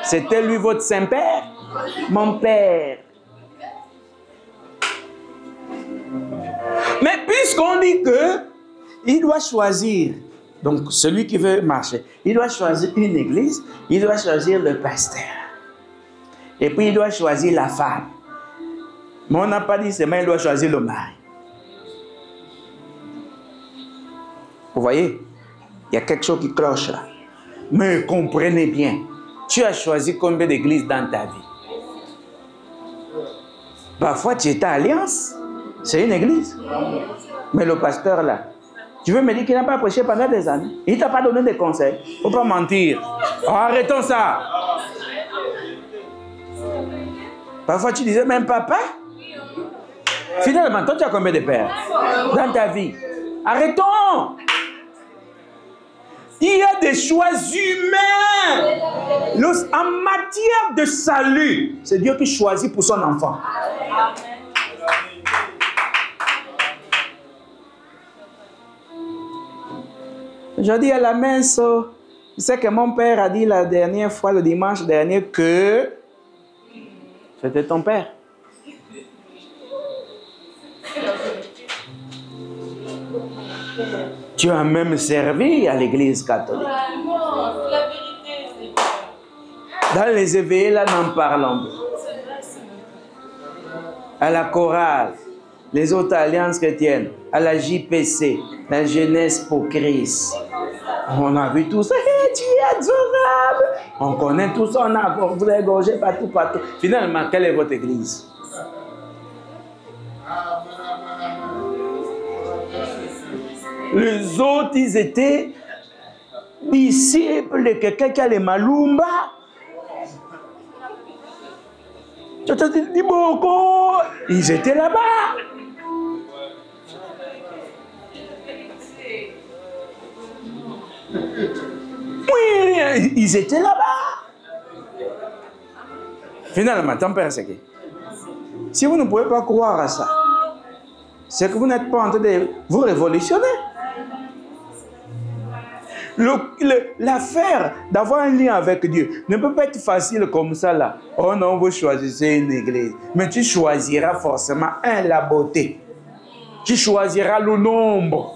C'était lui votre Saint-Père. Mon père. Mais puisqu'on dit qu'il doit choisir, donc celui qui veut marcher, il doit choisir une église, il doit choisir le pasteur. Et puis il doit choisir la femme. Mais on n'a pas dit seulement il doit choisir le mari. Vous voyez, il y a quelque chose qui cloche là. Mais comprenez bien, tu as choisi combien d'églises dans ta vie? Parfois tu étais à Alliance, c'est une église. Mais le pasteur là, tu veux me dire qu'il n'a pas prêché pendant des années? Il ne t'a pas donné des conseils. Il ne faut pas mentir. Oh, arrêtons ça. Parfois tu disais même papa. Finalement, toi tu as combien de pères dans ta vie? Arrêtons. Il y a des choix humains. En matière de salut, c'est Dieu qui choisit pour son enfant. Je dis à la messe, je sais que mon père a dit la dernière fois, le dimanche dernier, que c'était ton père. Tu as même servi à l'église catholique. Dans les éveillés, là, n'en parlons pas. À la chorale, les autres alliances chrétiennes, à la JPC, la jeunesse pour Christ. On a vu tout ça. Hey, tu es adorable. On connaît tout ça, on a vous égorgé partout, partout. Finalement, quelle est votre église? Les autres, ils étaient disciples de quelqu'un qui a les malumba. Je te dis beaucoup. Ils étaient là-bas. Oui, ils étaient là-bas. Finalement, ton père, c'est qui? Si vous ne pouvez pas croire à ça, c'est que vous n'êtes pas en train de vous révolutionner. L'affaire d'avoir un lien avec Dieu ne peut pas être facile comme ça là. Oh non, vous choisissez une église. Mais tu choisiras forcément la beauté. Tu choisiras le nombre.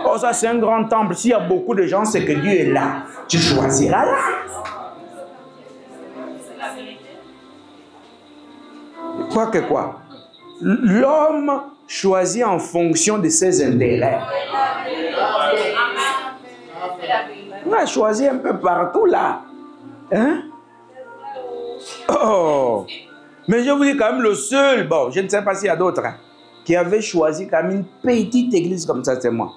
Oh, ça c'est un grand temple. S'il y a beaucoup de gens, c'est que Dieu est là. Tu choisiras là. Quoi que quoi? L'homme choisit en fonction de ses intérêts. On a choisi un peu partout là. Hein? Oh! Mais je vous dis quand même le seul, bon, je ne sais pas s'il y a d'autres, hein, qui avait choisi quand même une petite église comme ça, c'est moi.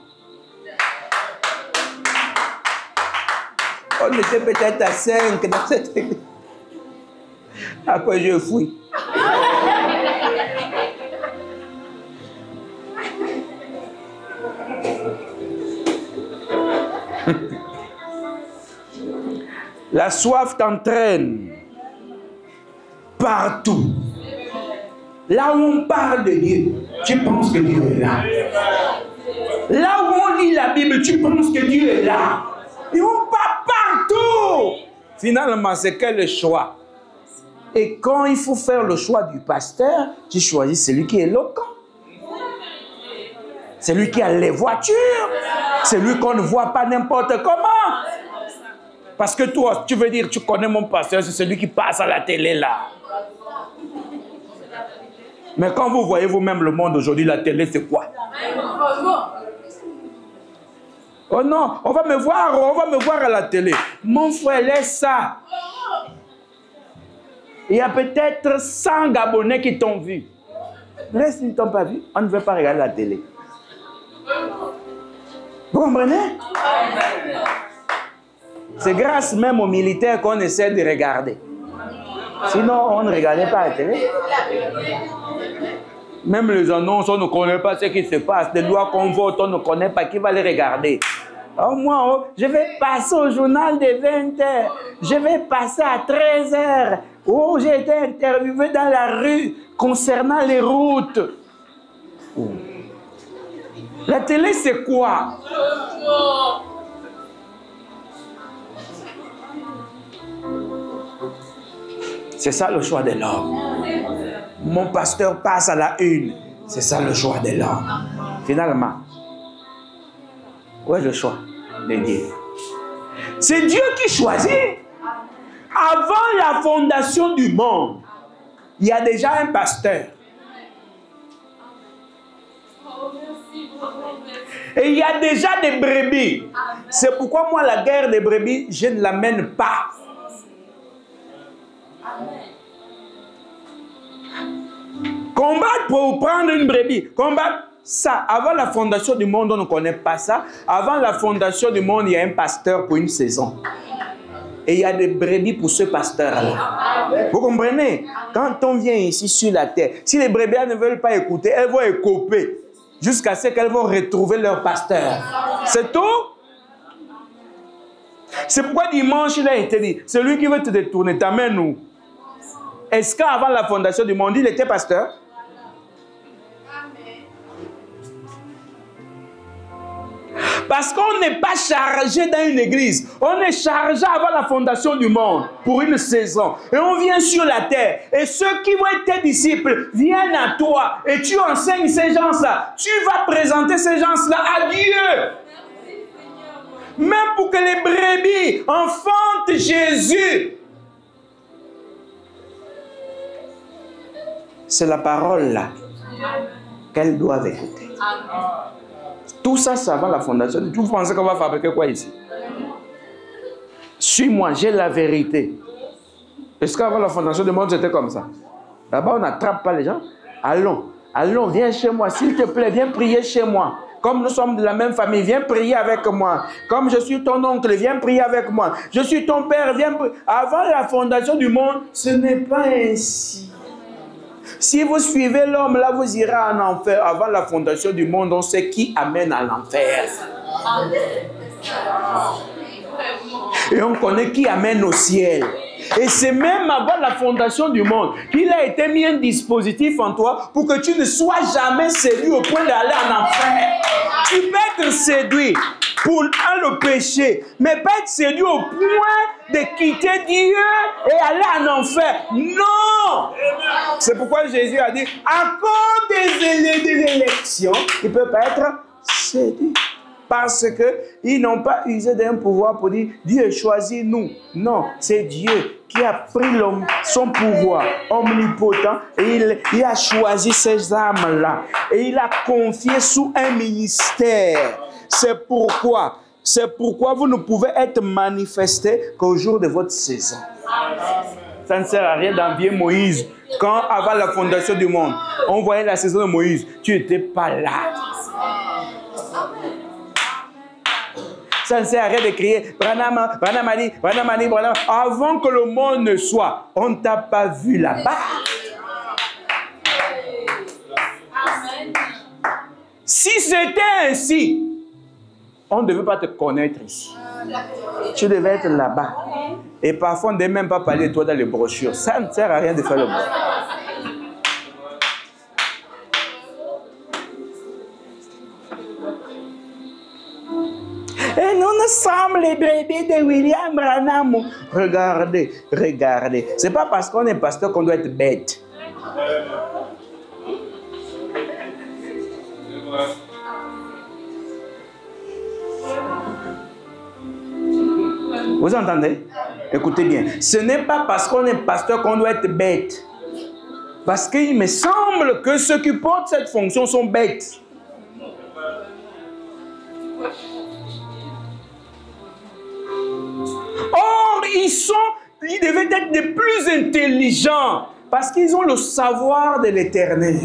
On était peut-être à 5 dans cette église. Après, je fouille. La soif t'entraîne partout. Là où on parle de Dieu, tu penses que Dieu est là. Là où on lit la Bible, tu penses que Dieu est là. Et on part partout. Finalement, c'est quel choix? Et quand il faut faire le choix du pasteur, tu choisis celui qui est éloquent. Celui qui a les voitures. Celui qu'on ne voit pas n'importe comment. Parce que toi, tu veux dire, tu connais mon pasteur, c'est celui qui passe à la télé là. Mais quand vous voyez vous-même le monde aujourd'hui, la télé, c'est quoi? Oh non, on va me voir à la télé. Mon frère, laisse ça. Il y a peut-être 100 Gabonais qui t'ont vu. Reste, ils ne t'ont pas vu. On ne veut pas regarder la télé. Vous comprenez? C'est grâce même aux militaires qu'on essaie de regarder. Sinon, on ne regardait pas la télé. Même les annonces, on ne connaît pas ce qui se passe. Les lois qu'on vote, on ne connaît pas. Qui va les regarder? Oh, moi, je vais passer au journal de 20h. Je vais passer à 13h. Oh, j'ai été interviewé dans la rue concernant les routes. Oh. La télé, c'est quoi? C'est ça le choix de l'homme. Mon pasteur passe à la une. C'est ça le choix de l'homme. Finalement, où est le choix de Dieu? C'est Dieu qui choisit. Avant la fondation du monde, il y a déjà un pasteur. Et il y a déjà des brebis. C'est pourquoi moi, la guerre des brebis, je ne la mène pas. Combattre pour prendre une brebis. Combattre ça. Avant la fondation du monde, on ne connaît pas ça. Avant la fondation du monde, il y a un pasteur pour une saison. Et il y a des brebis pour ce pasteur-là. Vous comprenez? Quand on vient ici sur la terre, si les brebis ne veulent pas écouter, elles vont écoper jusqu'à ce qu'elles vont retrouver leur pasteur. C'est tout. C'est pourquoi dimanche, il a été dit, celui qui veut te détourner, t'amène où? Est-ce qu'avant la fondation du monde, il était pasteur? Parce qu'on n'est pas chargé dans une église. On est chargé avant la fondation du monde pour une saison. Et on vient sur la terre. Et ceux qui vont être tes disciples viennent à toi. Et tu enseignes ces gens-là. Tu vas présenter ces gens-là à Dieu. Même pour que les brebis enfantent Jésus. C'est la parole là qu'elles doivent écouter. Tout ça, ça va la fondation. Vous pensez qu'on va fabriquer quoi ici? Suis-moi, j'ai la vérité. Est-ce qu'avant la fondation du monde, c'était comme ça? Là-bas, on n'attrape pas les gens. Allons, allons, viens chez moi, s'il te plaît, viens prier chez moi. Comme nous sommes de la même famille, viens prier avec moi. Comme je suis ton oncle, viens prier avec moi. Je suis ton père, viens prier. Avant la fondation du monde, ce n'est pas ainsi. Si vous suivez l'homme, là, vous irez en enfer. Avant la fondation du monde, on sait qui amène à l'enfer. Et on connaît qui amène au ciel. Et c'est même avant la fondation du monde qu'il a été mis un dispositif en toi pour que tu ne sois jamais séduit au point d'aller en enfer. Tu peux être séduit pour le péché, mais pas être séduit au point de quitter Dieu et aller en enfer. Non! C'est pourquoi Jésus a dit, à cause des élections, ils ne peuvent pas être séduits. Parce qu'ils n'ont pas usé d'un pouvoir pour dire, Dieu choisit nous. Non, c'est Dieu qui a pris son pouvoir omnipotent et il a choisi ces âmes-là. Et il a confié sous un ministère. C'est pourquoi vous ne pouvez être manifesté qu'au jour de votre saison. Ça ne sert à rien d'envier Moïse. Quand, avant la fondation du monde, on voyait la saison de Moïse, tu n'étais pas là. Ça ne sert à rien de crier Branham a dit. Avant que le monde ne soit, on ne t'a pas vu là-bas. Si c'était ainsi, on ne devait pas te connaître ici. Tu devais être là-bas. Et parfois, on ne devait même pas parler de toi dans les brochures. Ça ne sert à rien de faire le bon. Et nous sommes les bébés de William Branham. Regardez, regardez. Ce n'est pas parce qu'on est pasteur qu'on doit être bête. Vous entendez? Écoutez bien. Ce n'est pas parce qu'on est pasteur qu'on doit être bête. Parce qu'il me semble que ceux qui portent cette fonction sont bêtes. Or, ils devaient être des plus intelligents parce qu'ils ont le savoir de l'Éternel.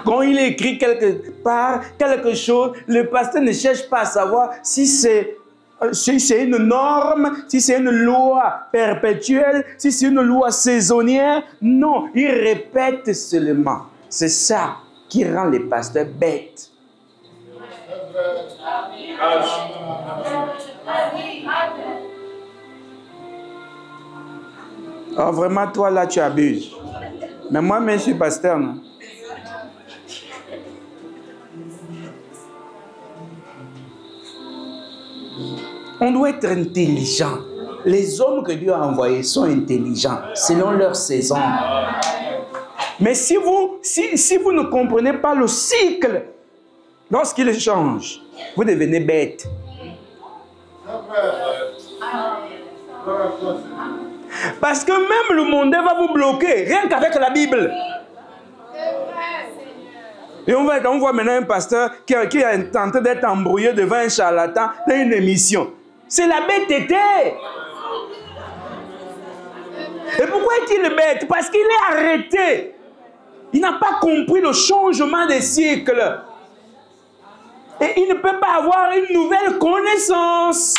Quand il écrit quelque part quelque chose, le pasteur ne cherche pas à savoir si c'est une norme, si c'est une loi perpétuelle, si c'est une loi saisonnière. Non, il répète seulement. C'est ça qui rend les pasteurs bêtes. Oh, vraiment, toi là, tu abuses. Mais moi-même, je suis pasteur, non? On doit être intelligent. Les hommes que Dieu a envoyés sont intelligents, selon leur saison. Mais si vous ne comprenez pas le cycle, lorsqu'il change, vous devenez bête. Parce que même le monde va vous bloquer, rien qu'avec la Bible. Et on voit maintenant un pasteur qui est tenté d'être embrouillé devant un charlatan dans une émission. C'est la bêteté. Et pourquoi est-il bête? Parce qu'il est arrêté. Il n'a pas compris le changement des siècles. Et il ne peut pas avoir une nouvelle connaissance.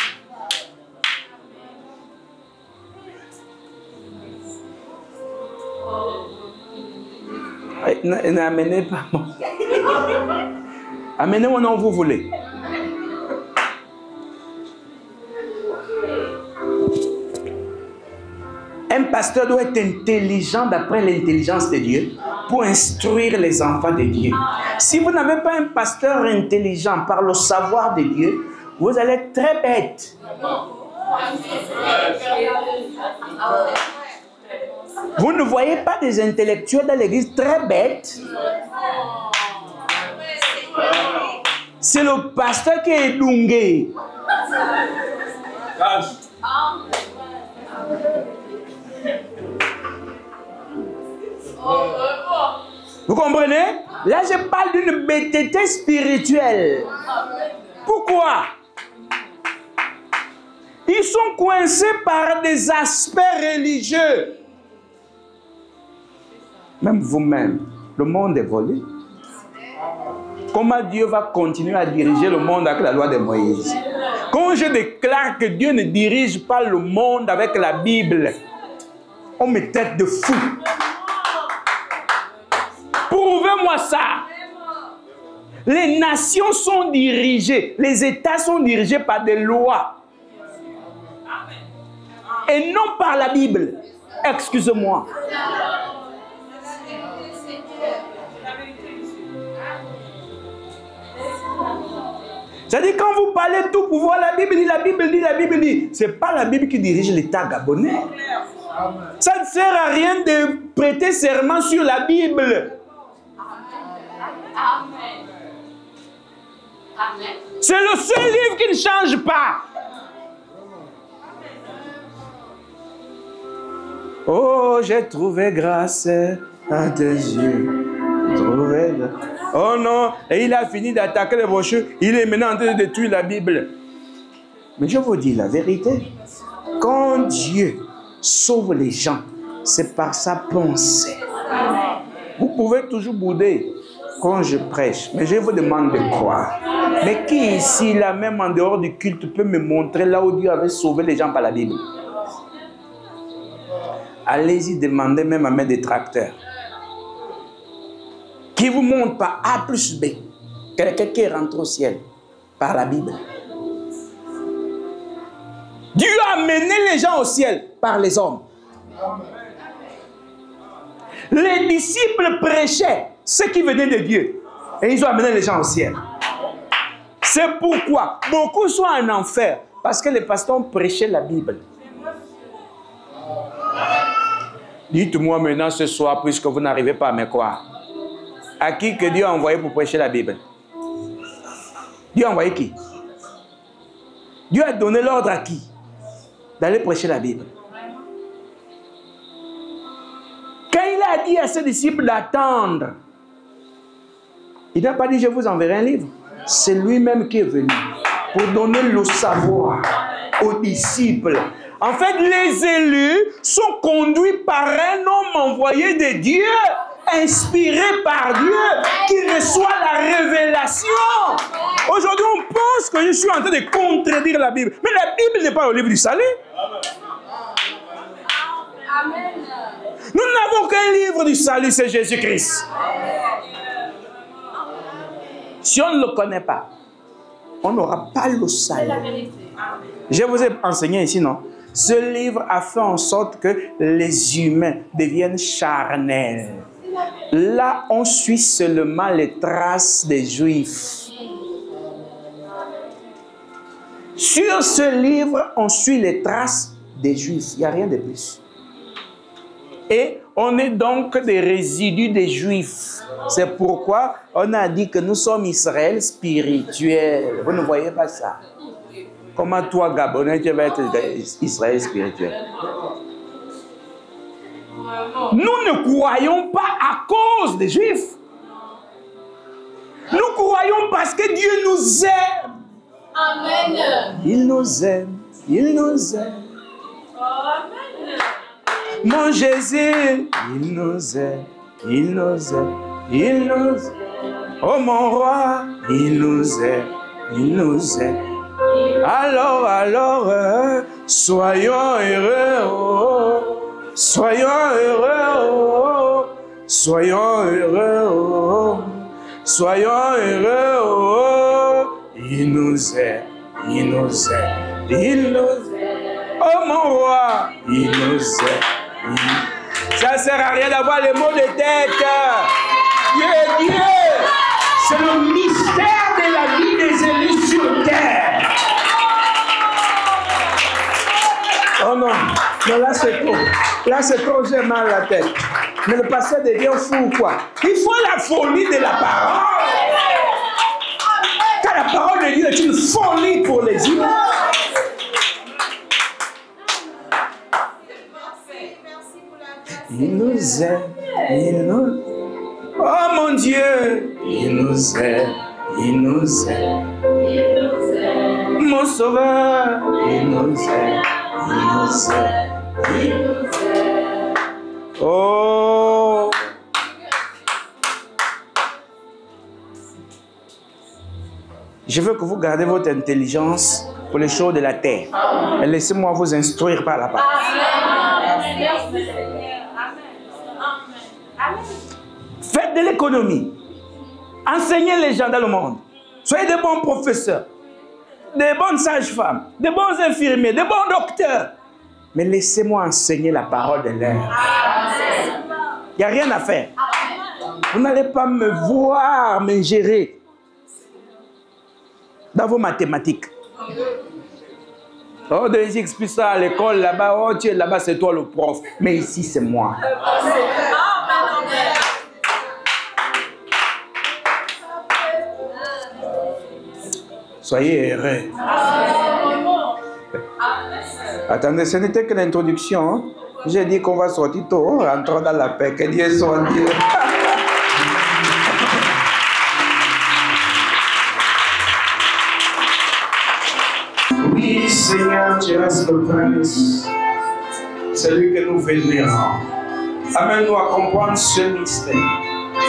N'amenez pas moi. Amenez-moi non vous voulez. Un pasteur doit être intelligent d'après l'intelligence de Dieu pour instruire les enfants de Dieu. Si vous n'avez pas un pasteur intelligent par le savoir de Dieu, vous allez être très bête. Vous ne voyez pas des intellectuels dans l'église très bêtes. C'est le pasteur qui est lungué. Vous comprenez? Là, je parle d'une bêteté spirituelle. Pourquoi? Ils sont coincés par des aspects religieux. Même vous-même, le monde est volé. Comment Dieu va continuer à diriger le monde avec la loi de Moïse? Quand je déclare que Dieu ne dirige pas le monde avec la Bible, on me traite de fou. Prouvez-moi ça. Les nations sont dirigées, les États sont dirigés par des lois. Et non par la Bible. Excusez-moi. C'est-à-dire quand vous parlez tout pouvoir, la Bible dit, la Bible dit, la Bible dit. Ce n'est pas la Bible qui dirige l'État gabonais. Ça ne sert à rien de prêter serment sur la Bible. C'est le seul livre qui ne change pas. Oh, j'ai trouvé grâce à tes yeux. Oh non, et il a fini d'attaquer les brochures. Il est maintenant en train de détruire la Bible. Mais je vous dis la vérité. Quand Dieu sauve les gens, c'est par sa pensée. Vous pouvez toujours bouder quand je prêche, mais je vous demande de croire. Mais qui ici, là, même en dehors du culte, peut me montrer là où Dieu avait sauvé les gens par la Bible? Allez-y demander même à mes détracteurs. Qui vous montre par A plus B, quelqu'un qui est rentré au ciel par la Bible. Dieu a mené les gens au ciel par les hommes. Les disciples prêchaient ce qui venait de Dieu et ils ont amené les gens au ciel. C'est pourquoi beaucoup sont en enfer parce que les pasteurs ont prêché la Bible. Dites-moi maintenant ce soir, puisque vous n'arrivez pas à me croire, à qui que Dieu a envoyé pour prêcher la Bible? Dieu a envoyé qui? Dieu a donné l'ordre à qui? D'aller prêcher la Bible. Quand il a dit à ses disciples d'attendre, il n'a pas dit je vous enverrai un livre. C'est lui-même qui est venu pour donner le savoir aux disciples. En fait, les élus sont conduits par un homme envoyé de Dieu, inspiré par Dieu, qui reçoit la révélation. Aujourd'hui, on pense que je suis en train de contredire la Bible. Mais la Bible n'est pas le livre du salut. Amen. Nous n'avons qu'un livre du salut, c'est Jésus-Christ. Si on ne le connaît pas, on n'aura pas le salut. Je vous ai enseigné ici, non? Ce livre a fait en sorte que les humains deviennent charnels. Là, on suit seulement les traces des Juifs. Sur ce livre, on suit les traces des Juifs. Il n'y a rien de plus. Et on est donc des résidus des Juifs. C'est pourquoi on a dit que nous sommes Israël spirituel. Vous ne voyez pas ça? Comment toi, Gabonais, tu vas être Israël spirituel? Nous ne croyons pas à cause des Juifs. Nous croyons parce que Dieu nous aime. Amen. Il nous aime. Il nous aime. Amen. Mon Jésus, il nous aime. Il nous aime. Il nous aime. Oh mon roi, il nous aime. Il nous aime. Alors, soyons heureux, oh, soyons heureux, oh, soyons heureux, oh, Soyons heureux, oh, il nous aime, il nous aime, il nous aime. Oh mon roi, il nous aime. Ça ne sert à rien d'avoir les mots de tête. Dieu est Dieu. C'est le mystère de la vie des élus sur terre. Oh non, mais là c'est trop. Là c'est trop, j'ai mal à la tête. Mais le pasteur devient fou ou quoi? Il faut la folie de la parole. Car la parole de Dieu est une folie pour les humains. Il nous aime, il nous... Oh mon Dieu, il nous aime, il nous aime. Mon sauveur, il nous aime, il nous aime, il nous aime. Oh. Je veux que vous gardez votre intelligence pour les choses de la terre. Et laissez-moi vous instruire par la parole. Faites de l'économie. Enseignez les gens dans le monde. Soyez de bons professeurs, de bonnes sages-femmes, de bons infirmiers, de bons docteurs. Mais laissez-moi enseigner la parole de l'air. Il n'y a rien à faire. Vous n'allez pas me voir me gérer dans vos mathématiques. Oh, ils expliquent ça à l'école là-bas. Oh, tu es là-bas, c'est toi le prof. Mais ici, c'est moi. Soyez heureux. Attendez, ce n'était que l'introduction. Hein? J'ai dit qu'on va sortir tôt, rentrons dans la paix. Que Dieu soit Dieu. Oui, Seigneur, tu restes le prince. C'est lui que nous vénérons. Amène-nous à comprendre ce mystère.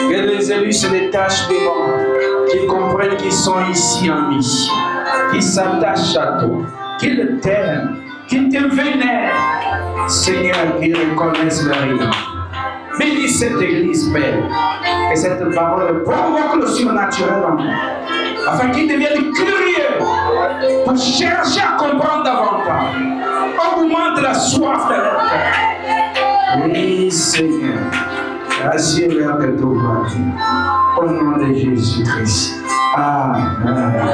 Que les élus se détachent des morts, qu'ils comprennent qu'ils sont ici en mission, qu'ils s'attachent à toi, qu'ils t'aiment, qu'ils te vénèrent. Seigneur, qu'ils reconnaissent leur nom. Bénis cette église, Père, que cette parole provoque le surnaturel en nous, afin qu'ils deviennent curieux pour chercher à comprendre davantage. Augmente la soif de leur cœur. Oui, Seigneur. Assure-leur que tout va bien. Au nom de Jésus-Christ. Amen.